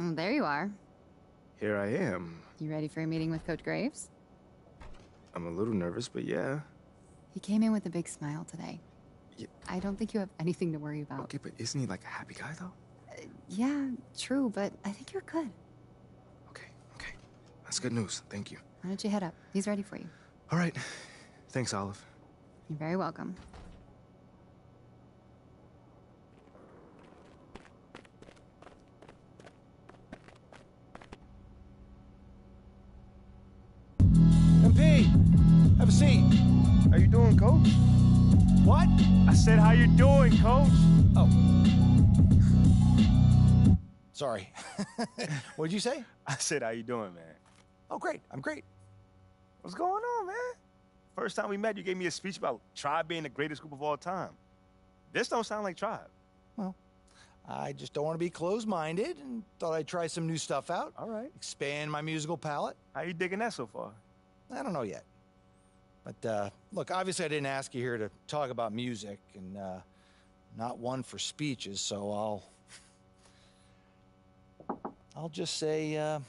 Oh, there you are. Here I am. You ready for a meeting with Coach Graves? I'm a little nervous, but yeah. He came in with a big smile today. Yeah. I don't think you have anything to worry about. Okay, but isn't he like a happy guy, though? Yeah, true, but I think you're good. That's good news. Thank you. Why don't you head up? He's ready for you. All right. Thanks, Olive. You're very welcome. MP, have a seat. How you doing, Coach? What? I said, how you doing, Coach? Oh. Sorry. What'd you say? I said, how you doing, man? Oh, great. I'm great. What's going on, man? First time we met, you gave me a speech about Tribe being the greatest group of all time. This don't sound like Tribe. Well, I just don't want to be closed-minded and thought I'd try some new stuff out. All right. Expand my musical palette. How you digging that so far? I don't know yet. But, look, obviously I didn't ask you here to talk about music, and not one for speeches, so I'll just say,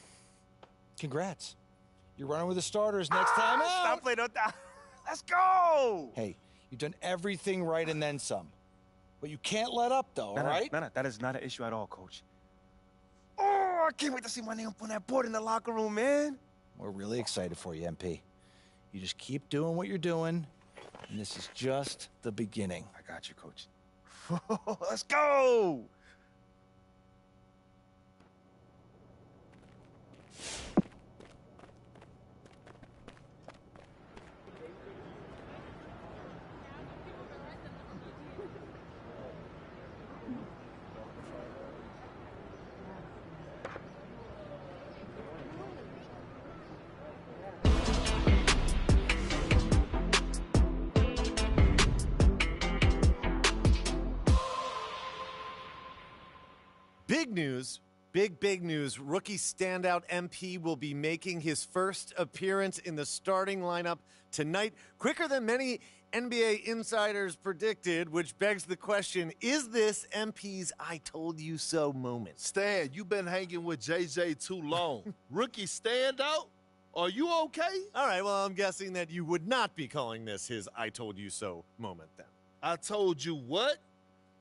congrats. You're running with the starters next time out. Stop playing. Let's go. Hey, you've done everything right and then some. But you can't let up, though, all right? No, that is not an issue at all, Coach. Oh, I can't wait to see my name up on that board in the locker room, man. We're really excited for you, MP. You just keep doing what you're doing, and this is just the beginning. I got you, Coach. Let's go. Big news, big news. Rookie standout MP will be making his first appearance in the starting lineup tonight, quicker than many NBA insiders predicted, which begs the question, is this MP's I told you so moment? Stan, you've been hanging with JJ too long. Rookie standout? Are you okay? All right, well, I'm guessing that you would not be calling this his I told you so moment then. I told you what?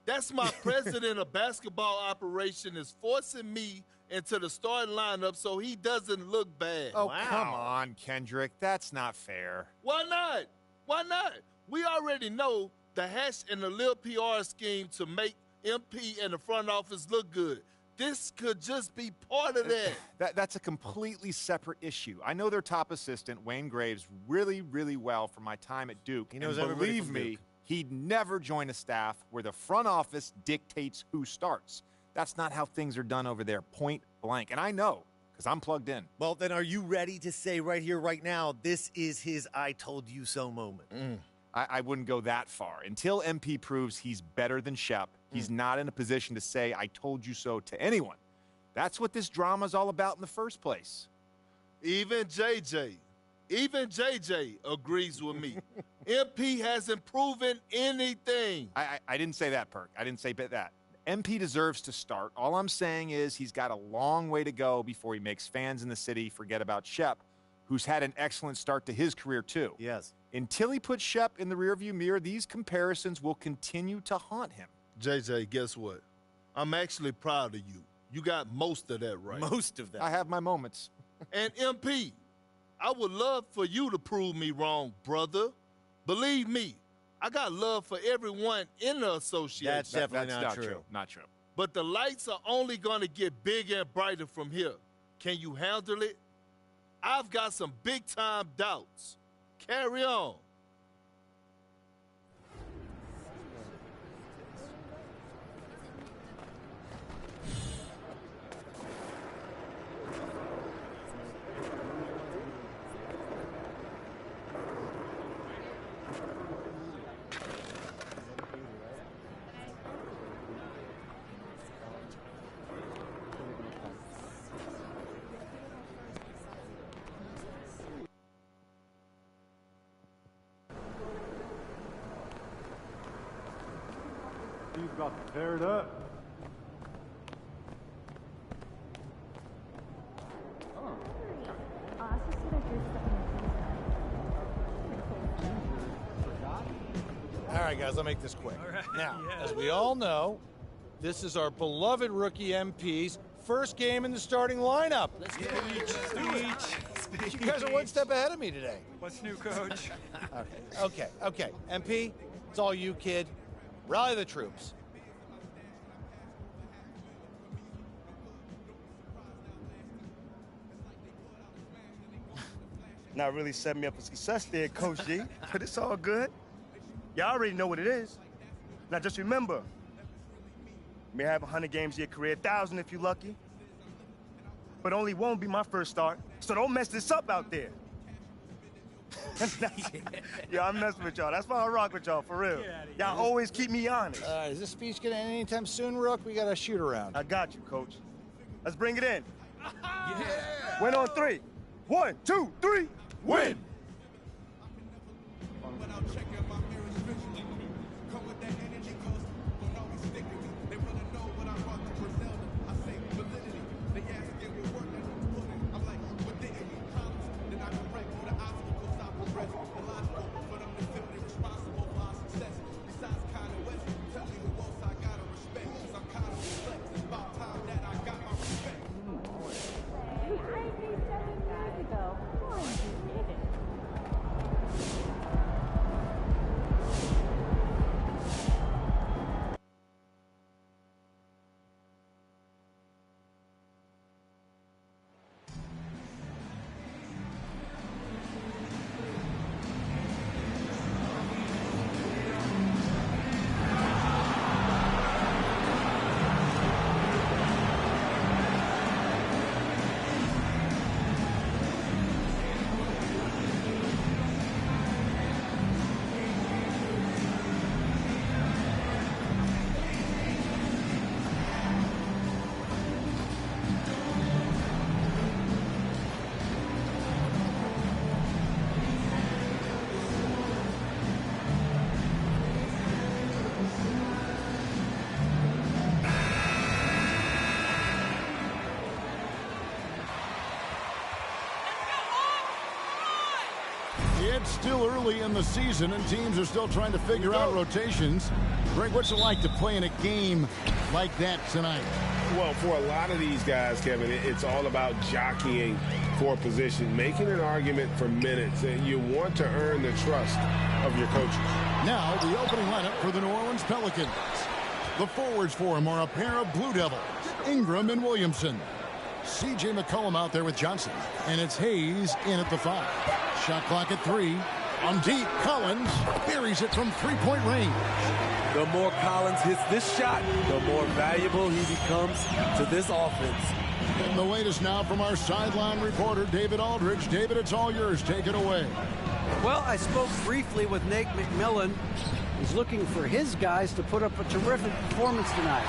That's my president of basketball operation is forcing me into the starting lineup so he doesn't look bad. Oh, wow. Come on, Kendrick. That's not fair. Why not? Why not? We already know the hash and the little PR scheme to make MP and the front office look good. This could just be part of that. That's a completely separate issue. I know their top assistant, Wayne Graves, really well from my time at Duke. He knows and everybody believe from me, Duke. He'd never join a staff where the front office dictates who starts. That's not how things are done over there, point blank. And I know, because I'm plugged in. Well, then are you ready to say right here, right now, this is his I told you so moment? I wouldn't go that far. Until MP proves he's better than Shep, he's not in a position to say, I told you so to anyone. That's what this drama's all about in the first place. Even JJ agrees with me. MP hasn't proven anything. I didn't say that, Perk. I didn't say that. MP deserves to start. All I'm saying is he's got a long way to go before he makes fans in the city forget about Shep, who's had an excellent start to his career, too. Yes. Until he puts Shep in the rearview mirror, these comparisons will continue to haunt him. JJ, guess what? I'm actually proud of you. You got most of that right. Most of that. I have my moments. And MP, I would love for you to prove me wrong, brother. Believe me, I got love for everyone in the association. That's definitely not true. Not true. But the lights are only going to get bigger and brighter from here. Can you handle it? I've got some big-time doubts. Carry on. You've got to tear it up. right, guys, I'll make this quick. Now, as we all know, this is our beloved rookie MP's first game in the starting lineup. Let's get it. You guys are one step ahead of me today. What's new, Coach? Okay. MP, it's all you, kid. Rally the troops. Not really set me up for success there, Coach G, but it's all good. Y'all already know what it is. Now just remember, you may have 100 games in your career, 1,000 if you're lucky, but only one will be my first start, so don't mess this up out there. Yeah, I'm messing with y'all. That's why I rock with y'all, for real. Y'all always keep me honest. Is this speech gonna end anytime soon, Rook? We got a shoot around. I got you, Coach. Let's bring it in. Win on 3. 1, 2, 3, win! It's still early in the season, and teams are still trying to figure out rotations. Greg, what's it like to play in a game like that tonight? Well, for a lot of these guys, Kevin, it's all about jockeying for position, making an argument for minutes, and you want to earn the trust of your coaches. Now, the opening lineup for the New Orleans Pelicans. The forwards for him are a pair of Blue Devils, Ingram and Williamson. C.J. McCollum out there with Johnson, and it's Hayes in at the 5. Shot clock at 3. On deep, Collins buries it from three-point range. The more Collins hits this shot, the more valuable he becomes to this offense. And the latest now from our sideline reporter, David Aldridge. David, it's all yours. Take it away. Well, I spoke briefly with Nate McMillan. He's looking for his guys to put up a terrific performance tonight,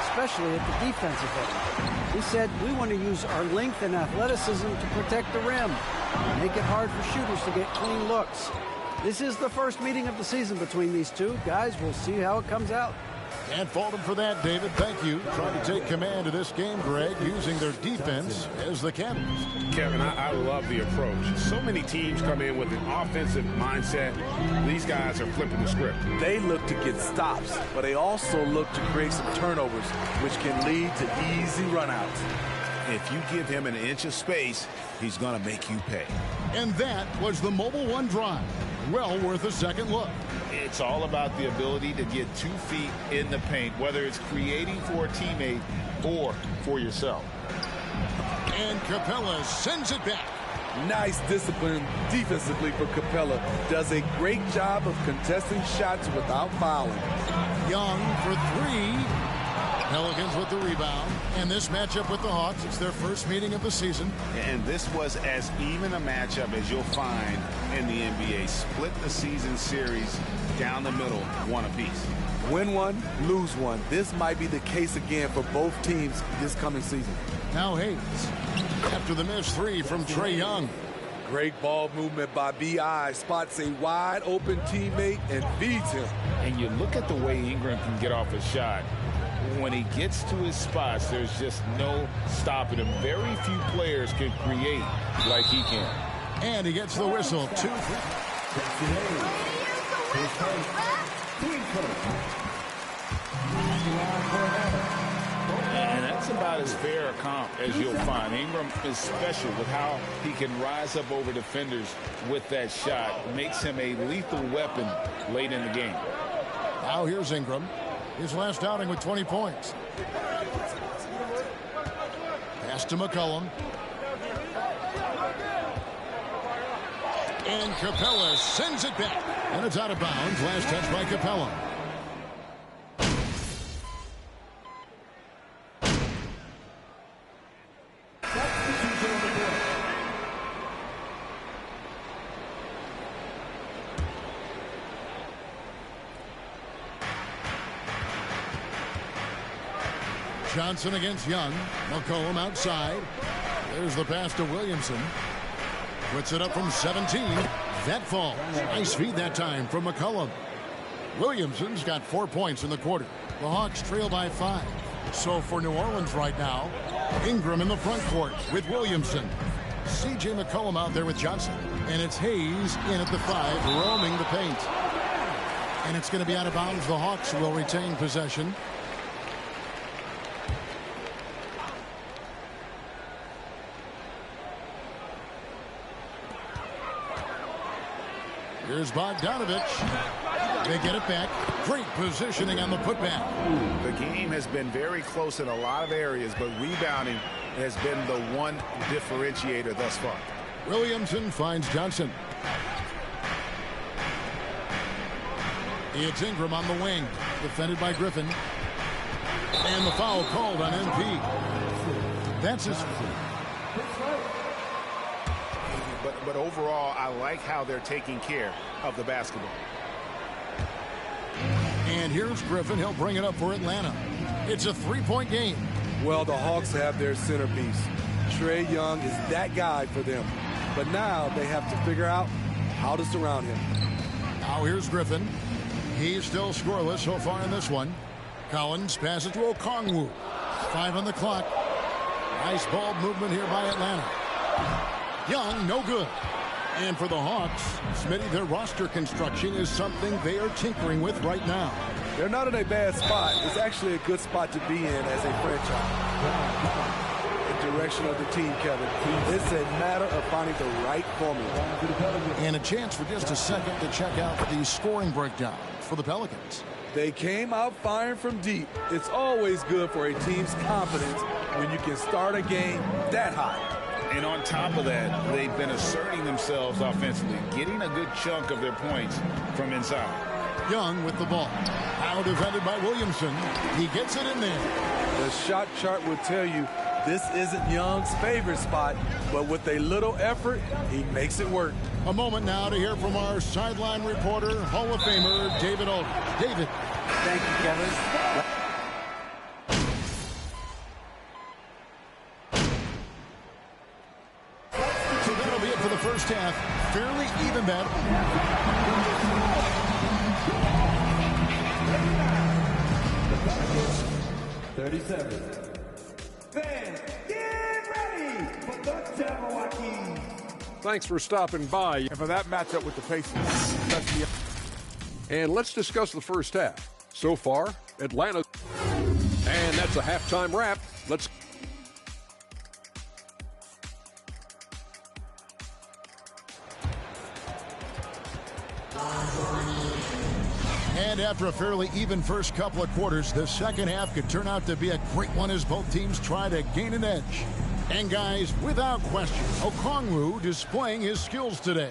especially at the defensive end. He said, we want to use our length and athleticism to protect the rim, make it hard for shooters to get clean looks. This is the first meeting of the season between these two. Guys, we'll see how it comes out. Can't fault him for that, David. Thank you. Trying to take command of this game, Greg, using their defense as the catalyst. Kevin, I love the approach. So many teams come in with an offensive mindset. These guys are flipping the script. They look to get stops, but they also look to create some turnovers, which can lead to easy runouts. If you give him an inch of space, he's going to make you pay. And that was the Mobile One drive. Well worth a second look. It's all about the ability to get 2 feet in the paint, whether it's creating for a teammate or for yourself. And Capella sends it back. Nice discipline defensively for Capella. Does a great job of contesting shots without fouling. Young for 3. Pelicans with the rebound. And this matchup with the Hawks, it's their first meeting of the season. And this was as even a matchup as you'll find in the NBA. Split the season series down the middle, one apiece. Win one, lose one. This might be the case again for both teams this coming season. Now Hayes, after the missed 3 from Trae Young. Great ball movement by B.I. Spots a wide open teammate and feeds him. And you look at the way Ingram can get off a shot. When he gets to his spots, there's just no stopping him. Very few players can create like he can. And he gets the whistle. 2. And that's about as fair a comp as you'll find. Ingram is special with how he can rise up over defenders with that shot. Makes him a lethal weapon late in the game. Now here's Ingram. His last outing with 20 points. Pass to McCollum. And Capella sends it back. And it's out of bounds. Last touch by Capella. Johnson against Young. McCollum outside. There's the pass to Williamson. Puts it up from 17. That falls. Nice feed that time from McCollum. Williamson's got 4 points in the quarter. The Hawks trail by 5. So for New Orleans right now, Ingram in the front court with Williamson. C.J. McCollum out there with Johnson. And it's Hayes in at the 5, roaming the paint. And it's going to be out of bounds. The Hawks will retain possession. Here's Bogdanovich. They get it back. Great positioning on the putback. The game has been very close in a lot of areas, but rebounding has been the one differentiator thus far. Williamson finds Johnson. It's Ingram on the wing. Defended by Griffin. And the foul called on MP. That's his... But overall, I like how they're taking care of the basketball. And here's Griffin. He'll bring it up for Atlanta. It's a three-point game. Well, the Hawks have their centerpiece. Trae Young is that guy for them. But now they have to figure out how to surround him. Now here's Griffin. He's still scoreless so far in this one. Collins passes to Okongwu. 5 on the clock. Nice ball movement here by Atlanta. Young, no good. And for the Hawks, Smitty, their roster construction is something they are tinkering with right now. They're not in a bad spot. It's actually a good spot to be in as a franchise. The direction of the team, Kevin. It's a matter of finding the right formula. And a chance for just a second to check out the scoring breakdown for the Pelicans. They came out firing from deep. It's always good for a team's confidence when you can start a game that high. And on top of that, they've been asserting themselves offensively, getting a good chunk of their points from inside. Young with the ball. Now defended by Williamson. He gets it in there. The shot chart will tell you this isn't Young's favorite spot, but with a little effort, he makes it work. A moment now to hear from our sideline reporter, Hall of Famer David Aldridge. David. Thank you, Kevin. So that'll be it for the first half. Fairly even bet. 37. Fans, get ready for the Jabberwockies. Thanks for stopping by. And for that matchup with the Pacers. And let's discuss the first half. So far, Atlanta. And that's a halftime wrap. Let's. And after a fairly even first couple of quarters, the second half could turn out to be a great one as both teams try to gain an edge. And guys, without question, Okongwu displaying his skills today.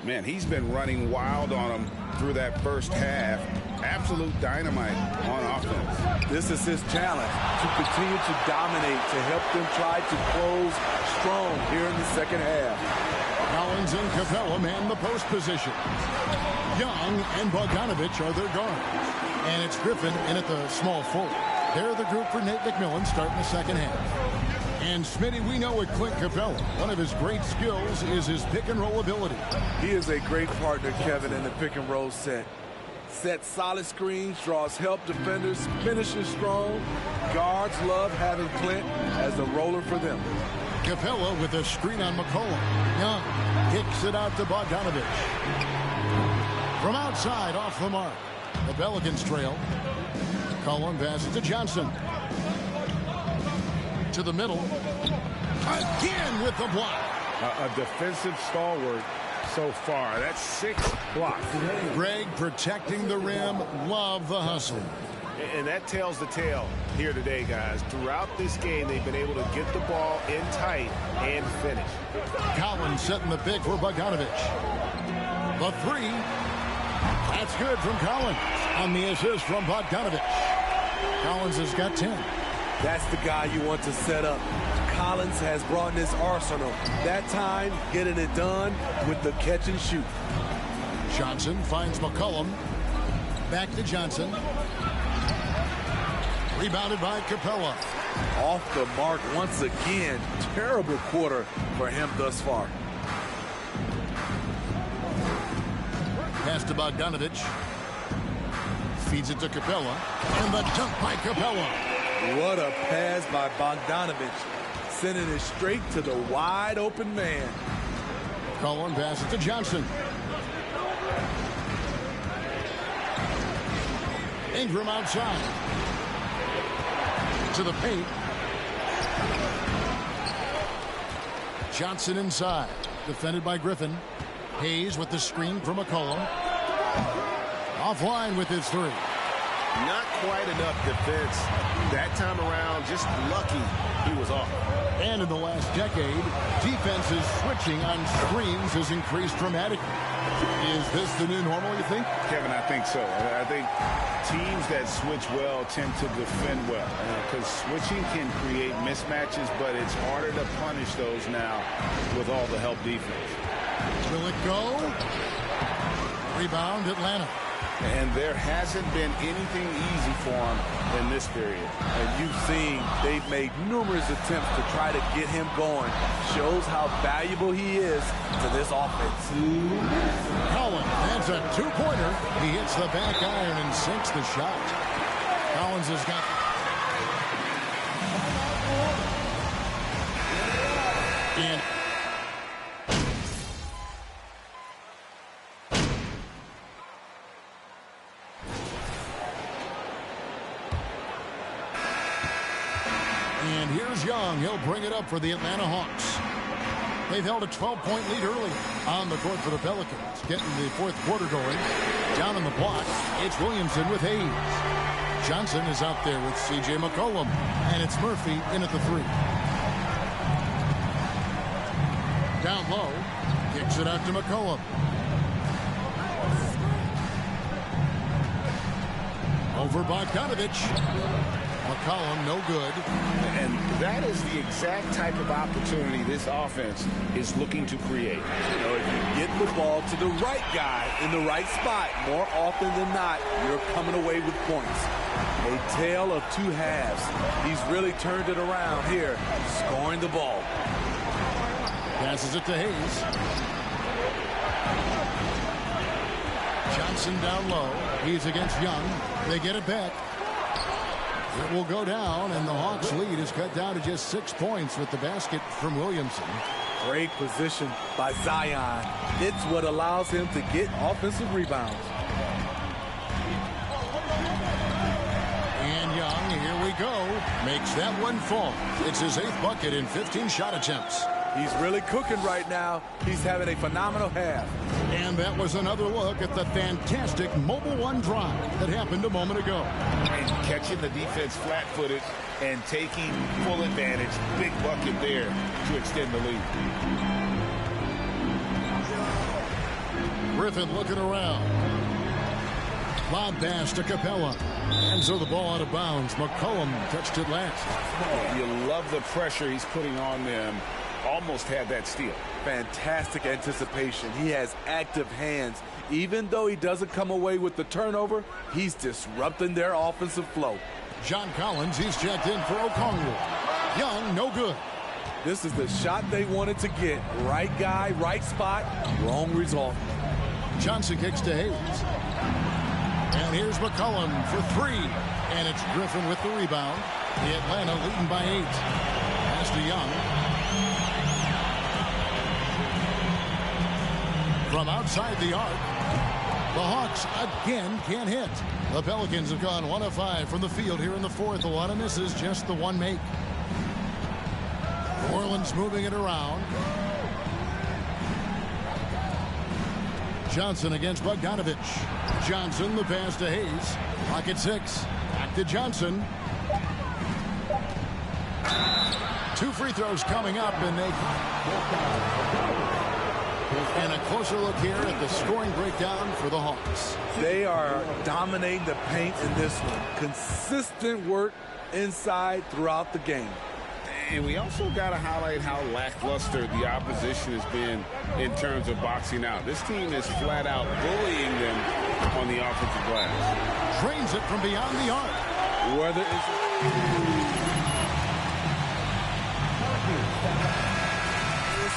Man, he's been running wild on them through that first half. Absolute dynamite on offense. This is his challenge, to continue to dominate, to help them try to close strong here in the second half. Collins and Capella man the post position. Young and Bogdanovich are their guards. And it's Griffin in at the small forward. They're the group for Nate McMillan starting the second half. And Smitty, we know with Clint Capella, one of his great skills is his pick and roll ability. He is a great partner, Kevin, in the pick and roll set. Sets solid screens, draws help defenders, finishes strong. Guards love having Clint as the roller for them. Capella with a screen on McCollum. Young kicks it out to Bogdanovich. From outside, off the mark. The Pelicans trail. McCollum passes to Johnson. To the middle. Again with the block. A defensive stalwart so far. That's 6 blocks. Greg protecting the rim. Love the hustle. And that tells the tale here today, guys. Throughout this game, they've been able to get the ball in tight and finish. Collins setting the pick for Bogdanovich. The three. That's good from Collins. On the assist from Bogdanovich. Collins has got 10. That's the guy you want to set up. Collins has brought in his arsenal. That time, getting it done with the catch and shoot. Johnson finds McCollum. Back to Johnson. Rebounded by Capella. Off the mark once again. Terrible quarter for him thus far. Pass to Bogdanovich. Feeds it to Capella. And the dunk by Capella. What a pass by Bogdanovich. Sending it straight to the wide open man. Cullen passes to Johnson. Ingram outside. To the paint. Johnson inside. Defended by Griffin. Hayes with the screen from McCollum. Offline with his three. Not quite enough defense that time around. Just lucky he was off. And in the last decade, defenses switching on screens has increased dramatically. Is this the new normal, you think? Kevin, I think so. I think teams that switch well tend to defend well. Because switching can create mismatches, but it's harder to punish those now with all the help defense. Will it go? Rebound, Atlanta. And there hasn't been anything easy for him in this period. And you've seen they've made numerous attempts to try to get him going. Shows how valuable he is to this offense. Collins, that's a two-pointer. He hits the back iron and sinks the shot. Collins has got... And... And here's Young. He'll bring it up for the Atlanta Hawks. They've held a 12-point lead early on the court for the Pelicans. Getting the fourth quarter going. Down on the block, it's Williamson with Hayes. Johnson is out there with C.J. McCollum. And it's Murphy in at the three. Down low. Kicks it out to McCollum. Over Bogdanovich. McCollum, no good. And that is the exact type of opportunity this offense is looking to create. You know, if you get the ball to the right guy in the right spot, more often than not, you're coming away with points. A tale of two halves. He's really turned it around here, scoring the ball. Passes it to Hayes. Johnson down low. He's against Young. They get it back. It will go down, and the Hawks' lead is cut down to just 6 points with the basket from Williamson. Great position by Zion. It's what allows him to get offensive rebounds. And Young, here we go, makes that one fall. It's his 8th bucket in 15 shot attempts. He's really cooking right now. He's having a phenomenal half. And that was another look at the fantastic Mobile One drive that happened a moment ago. And catching the defense flat-footed and taking full advantage. Big bucket there to extend the lead. Griffin looking around. Lob pass to Capella. And so the ball out of bounds. McCollum touched it last. You love the pressure he's putting on them. Almost had that steal. Fantastic anticipation. He has active hands. Even though he doesn't come away with the turnover, he's disrupting their offensive flow. John Collins, he's checked in for Okongwu. Young, no good. This is the shot they wanted to get. Right guy, right spot, wrong result. Johnson kicks to Hayes. And here's McCollum for three. And it's Griffin with the rebound. The Atlanta leading by 8. Pass to Young. From outside the arc, the Hawks again can't hit. The Pelicans have gone 1 of 5 from the field here in the fourth. A lot of misses, just the one make. New Orleans moving it around. Johnson against Bogdanovich. Johnson, the pass to Hayes. Pocket 6. Back to Johnson. 2 free throws coming up, and a closer look here at the scoring breakdown for the Hawks. They are dominating the paint in this one. Consistent work inside throughout the game. And we also got to highlight how lackluster the opposition has been in terms of boxing out. This team is flat out bullying them on the offensive glass. Drains it from beyond the arc. Whether it's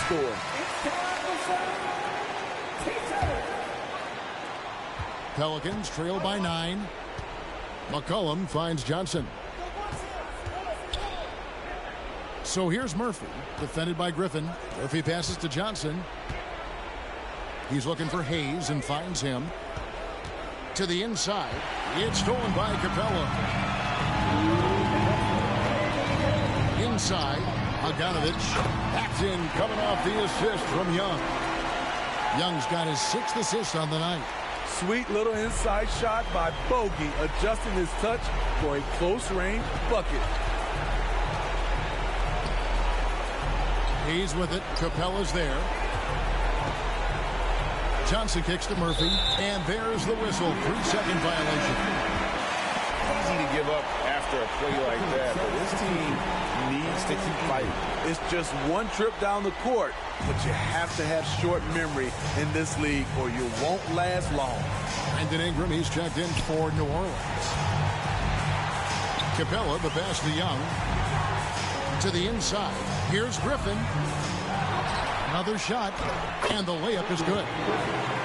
score. Pelicans trail by 9. McCollum finds Johnson. So here's Murphy, defended by Griffin. Murphy passes to Johnson. He's looking for Hayes and finds him. To the inside. It's stolen by Capella. Inside, Bogdanovich. Backed in, coming off the assist from Young. Young's got his 6th assist on the night. Sweet little inside shot by Bogey, adjusting his touch for a close-range bucket. He's with it. Capella's there. Johnson kicks to Murphy, and there's the whistle. 3-second violation. Easy to give up after a play like that, but this team needs to keep fighting. It's just one trip down the court, but you have to have short memory in this league or you won't last long. Brandon Ingram, he's checked in for New Orleans. Capella, the pass to Young. To the inside. Here's Griffin. Another shot, and the layup is good.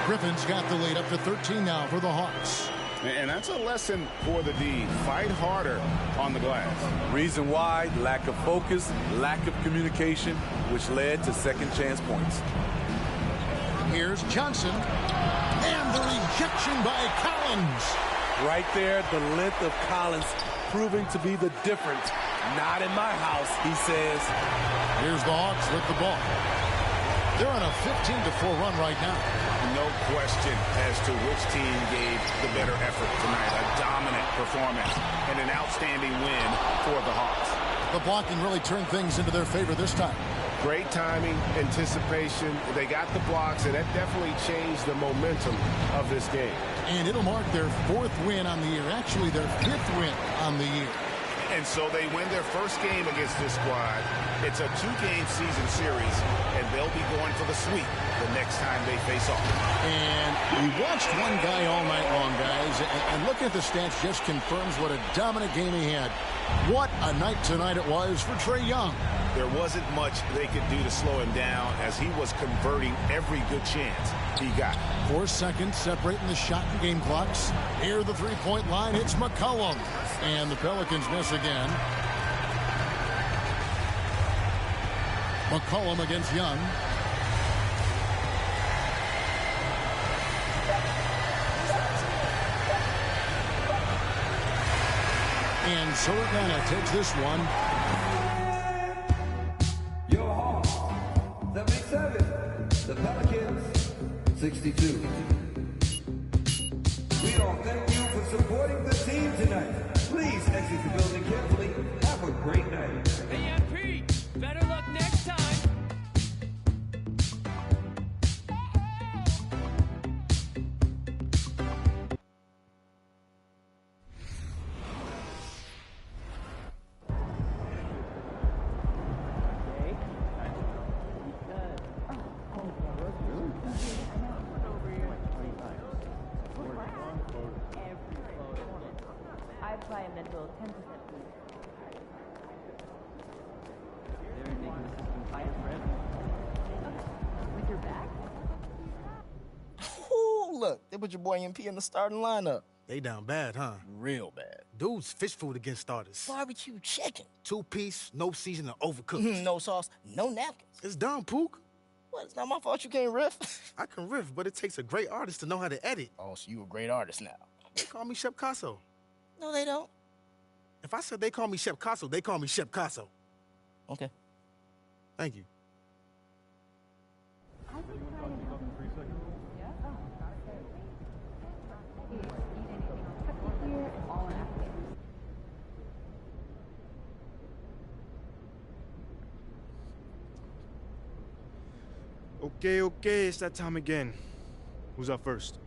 Griffin's got the lead up to 13 now for the Hawks. And that's a lesson for the D. Fight harder on the glass. Reason why? Lack of focus, lack of communication, which led to second chance points. Here's Johnson, and the rejection by Collins. Right there, the length of Collins proving to be the difference. Not in my house, he says. Here's the Hawks with the ball. They're on a 15-4 run right now. No question as to which team gave the better effort tonight. A dominant performance and an outstanding win for the Hawks. The blocking really turned things into their favor this time. Great timing, anticipation. They got the blocks, and that definitely changed the momentum of this game. And it'll mark their 4th win on the year. Actually, their 5th win on the year. And so they win their first game against this squad. It's a 2-game season series, and they'll be going for the sweep the next time they face off. And we watched one guy all night long, guys, and looking at the stats just confirms what a dominant game he had. What a night tonight it was for Trae Young. There wasn't much they could do to slow him down as he was converting every good chance he got. 4 seconds separating the shot and game clocks. Near the three-point line, it's McCollum. And the Pelicans miss again. McCollum against Young. And so Atlanta takes this one. Your Hawks, 77. The Pelicans, 62. We all thank you for supporting the team tonight. Please exit the building carefully. Have a great night. Hey, MP, better luck next time. I apply a mental 10% fee. With your back? Ooh, look, they put your boy MP in the starting lineup. They down bad, huh? Real bad. Dude's fish food against starters. Barbecue chicken. 2-piece, no seasoning, overcooked. No sauce, no napkins. It's done, Pook. What, it's not my fault you can't riff? I can riff, but it takes a great artist to know how to edit. Oh, so you a great artist now. They call me Shep Casso. No, they don't. If I said they call me Shep Casso, they call me Shep Casso. Okay. Thank you. Okay, it's that time again. Who's up first?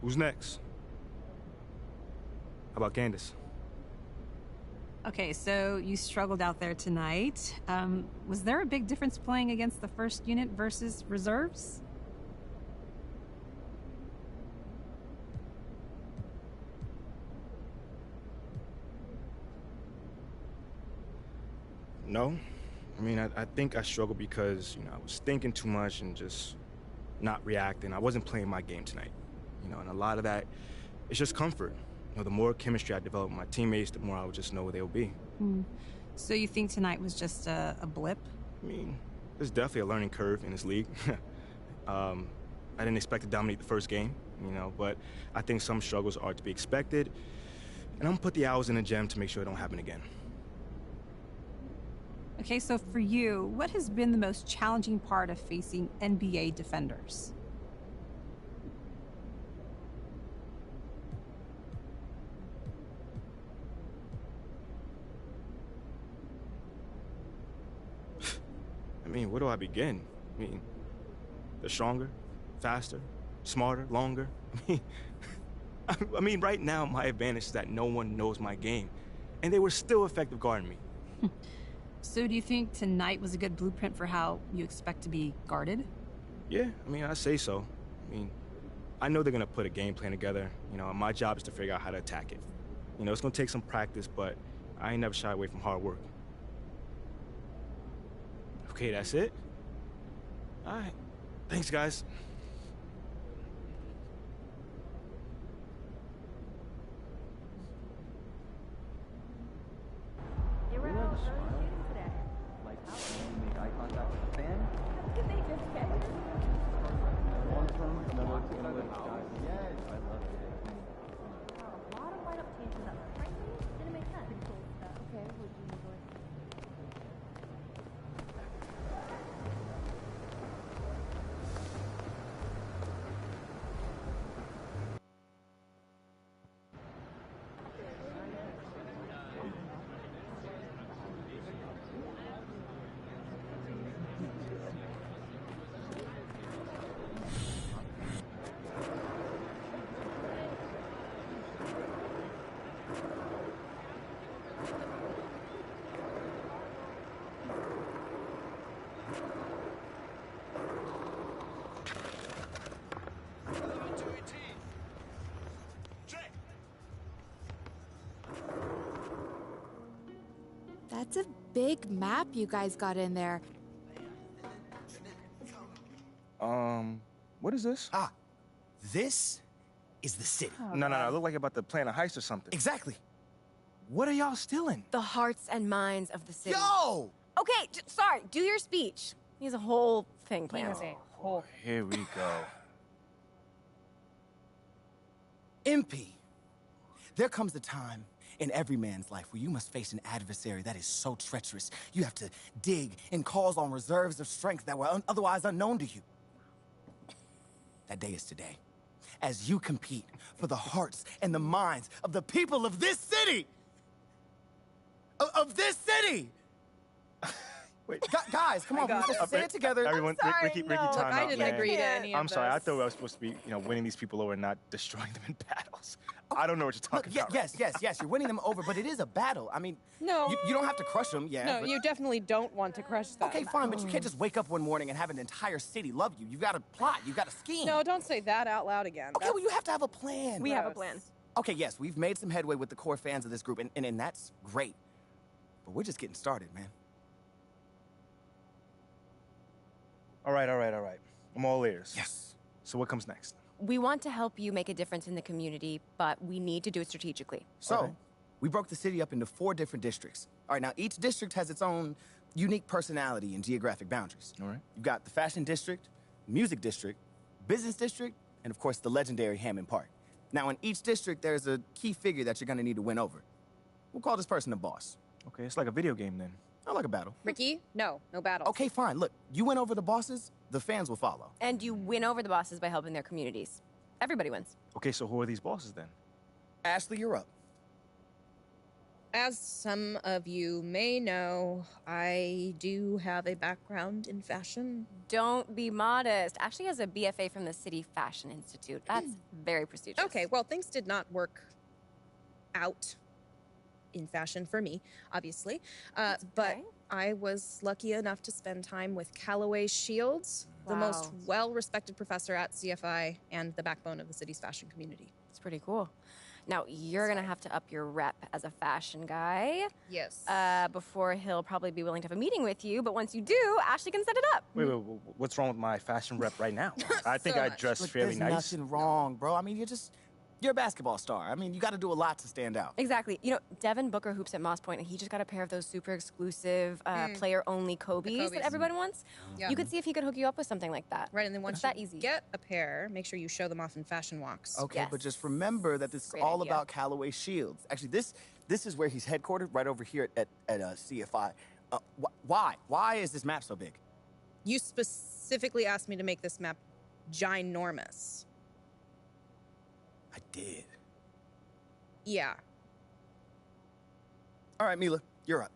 Who's next? How about Candace? Okay, so you struggled out there tonight. Was there a big difference playing against the first unit versus reserves? No. I mean, I think I struggled because, I was thinking too much and just not reacting. I wasn't playing my game tonight. And a lot of that is just comfort. The more chemistry I develop with my teammates, the more I would just know where they'll be. So you think tonight was just a blip? I mean, there's definitely a learning curve in this league. I didn't expect to dominate the first game, but I think some struggles are to be expected. And I'm gonna put the hours in the gym to make sure it don't happen again. Okay, so for you, what has been the most challenging part of facing NBA defenders? I mean, where do I begin? I mean, they're stronger, faster, smarter, longer. I mean, right now, my advantage is that no one knows my game, and they were still effective guarding me. So do you think tonight was a good blueprint for how you expect to be guarded? Yeah, I mean, I say so. I mean, I know they're gonna put a game plan together. My job is to figure out how to attack it. It's gonna take some practice, but I ain't never shy away from hard work. Okay, that's it? All right. Thanks, guys. Make eye contact with the fan. Long term, remember it's gonna live out. Yes, I love it. A lot of lineup changes that frankly didn't make sense. Okay, would you enjoy? That's a big map you guys got in there. What is this? This is the city. No, it looked like about to plan a heist or something. Exactly. What are y'all stealing? The hearts and minds of the city. Yo! Okay, sorry, do your speech. He has a whole thing planned. Here we go. MP, there comes a time in every man's life where you must face an adversary that is so treacherous. You have to dig and calls on reserves of strength that were otherwise unknown to you. That day is today, as you compete for the hearts and the minds of the people of this city! Of this city! Wait. Guys, come on, let's say it together. Everyone, Ricky, time I out, didn't man. agree to any of I'm sorry, I this. thought I was supposed to be, winning these people over and not destroying them in battles. I don't know what you're talking about. Yes, you're winning them over, but it is a battle. I mean, No. you don't have to crush them, No, you definitely don't want to crush them. Okay, fine, but you can't just wake up one morning and have an entire city love you. You've got to plot, you've got to scheme. No, don't say that out loud again. Okay, well, you have to have a plan. We have a plan. Okay, yes, we've made some headway with the core fans of this group, and that's great. But we're just getting started, man. All right. I'm all ears. Yes. So what comes next? We want to help you make a difference in the community, but we need to do it strategically. So, we broke the city up into 4 different districts. All right, now each district has its own unique personality and geographic boundaries. All right. You've got the fashion district, music district, business district, and of course the legendary Hammond Park. Now in each district, there's a key figure that you're gonna need to win over. We'll call this person the boss. Okay, it's like a video game then. I like a battle. Ricky, no battle. Okay, fine. Look, you win over the bosses, the fans will follow. And you win over the bosses by helping their communities. Everybody wins. Okay, so who are these bosses then? Ashley, you're up. As some of you may know, I do have a background in fashion. Don't be modest. Ashley has a BFA from the City Fashion Institute. That's very prestigious. Okay, well, things did not work out in fashion for me, obviously. But I was lucky enough to spend time with Callaway Shields, the most well-respected professor at CFI and the backbone of the city's fashion community. It's pretty cool. Now, you're going to have to up your rep as a fashion guy. Yes. Before he'll probably be willing to have a meeting with you, but once you do, Ashley can set it up. Wait, what's wrong with my fashion rep right now? I think I dress Look, fairly there's nice. nothing wrong, bro. I mean, you're a basketball star. I mean, you got to do a lot to stand out. Exactly. You know, Devin Booker hoops at Moss Point, and he just got a pair of those super exclusive, player-only Kobe's that everyone wants. Yeah. You could see if he could hook you up with something like that. Right, and then once It's that easy. get a pair, make sure you show them off in fashion walks. Okay, but just remember that this is all about Callaway Shields. Actually, this is where he's headquartered, right over here at CFI. Why is this map so big? You specifically asked me to make this map ginormous. I did. Yeah. All right, Mila, you're up.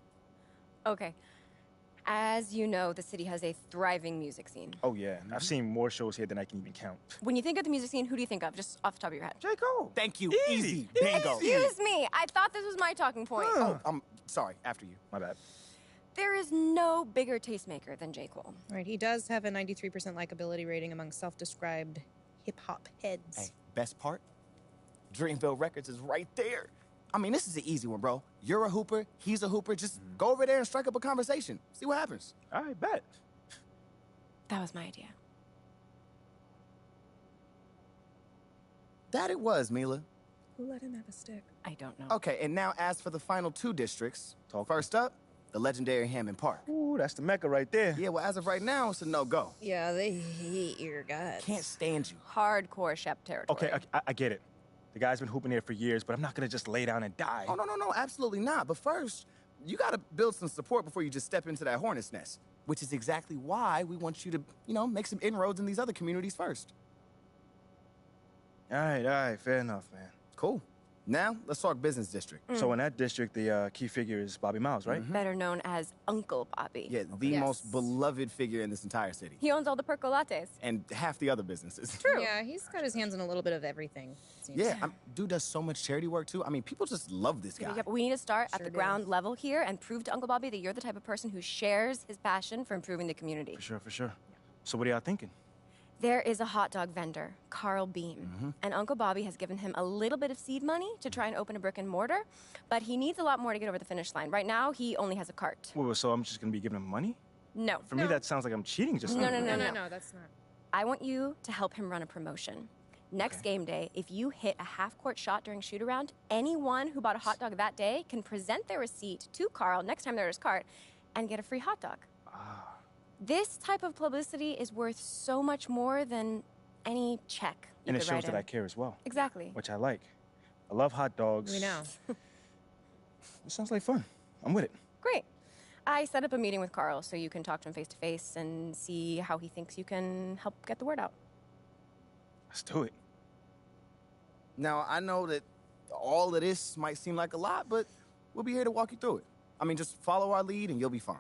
Okay. As you know, the city has a thriving music scene. Oh, yeah. I've seen more shows here than I can even count. When you think of the music scene, who do you think of, just off the top of your head? J. Cole. Thank you. Easy. Bingo. Excuse me. I thought this was my talking point. Oh, I'm sorry. After you. My bad. There is no bigger tastemaker than J. Cole. Right, he does have a 93% likability rating among self-described hip-hop heads. Hey, best part? Dreamville Records is right there. I mean, this is an easy one, bro. You're a hooper, he's a hooper. Just go over there and strike up a conversation. See what happens. All right, bet. That was my idea. That it was, Mila. Who let him have a stick? I don't know. Okay, and now as for the final two districts, first up, the legendary Hammond Park. Ooh, that's the Mecca right there. Yeah, well, as of right now, it's a no-go. Yeah, they hate your guts. Can't stand you. Hardcore Shep territory. Okay, I get it. The guy's been hooping there for years, but I'm not going to just lay down and die. Oh, no, absolutely not. But first, you got to build some support before you just step into that hornet's nest, which is exactly why we want you to, make some inroads in these other communities first. All right, fair enough, man. Cool. Now, let's talk business district. So in that district, the key figure is Bobby Miles, right? Better known as Uncle Bobby. Yeah, the most beloved figure in this entire city. He owns all the percolates. And half the other businesses. True. Yeah, he's got his hands in a little bit of everything. Seems. Yeah, dude does so much charity work, too. I mean, people just love this guy. Yeah, but we need to start at the ground level here and prove to Uncle Bobby that you're the type of person who shares his passion for improving the community. For sure. So what are y'all thinking? There is a hot dog vendor, Carl Beam, and Uncle Bobby has given him a little bit of seed money to try and open a brick and mortar, but he needs a lot more to get over the finish line. Right now, he only has a cart. Well, so I'm just going to be giving him money? No. For me, that sounds like I'm cheating just No, No, that's not. I want you to help him run a promotion. Next game day, if you hit a half-court shot during shoot-around, anyone who bought a hot dog that day can present their receipt to Carl next time they're at his cart and get a free hot dog. This type of publicity is worth so much more than any check you And it could shows write that in. I care as well. Exactly. Which I like. I love hot dogs. We know. It sounds like fun. I'm with it. Great. I set up a meeting with Carl so you can talk to him face-to-face and see how he thinks you can help get the word out. Let's do it. Now, I know that all of this might seem like a lot, but we'll be here to walk you through it. I mean, just follow our lead and you'll be fine.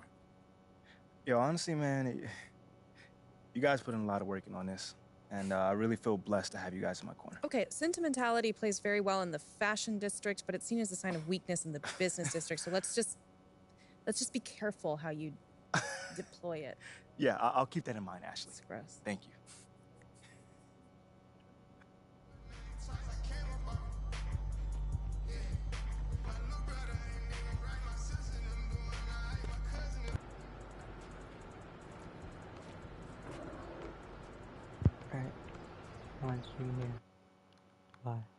Yo, honestly, man, you guys put in a lot of work in on this, and I really feel blessed to have you guys in my corner. Okay, sentimentality plays very well in the fashion district, but it's seen as a sign of weakness in the business district. So let's just be careful how you deploy it. Yeah, I'll keep that in mind, Ashley. It's gross. Thank you. Alright. I want to see you. Bye.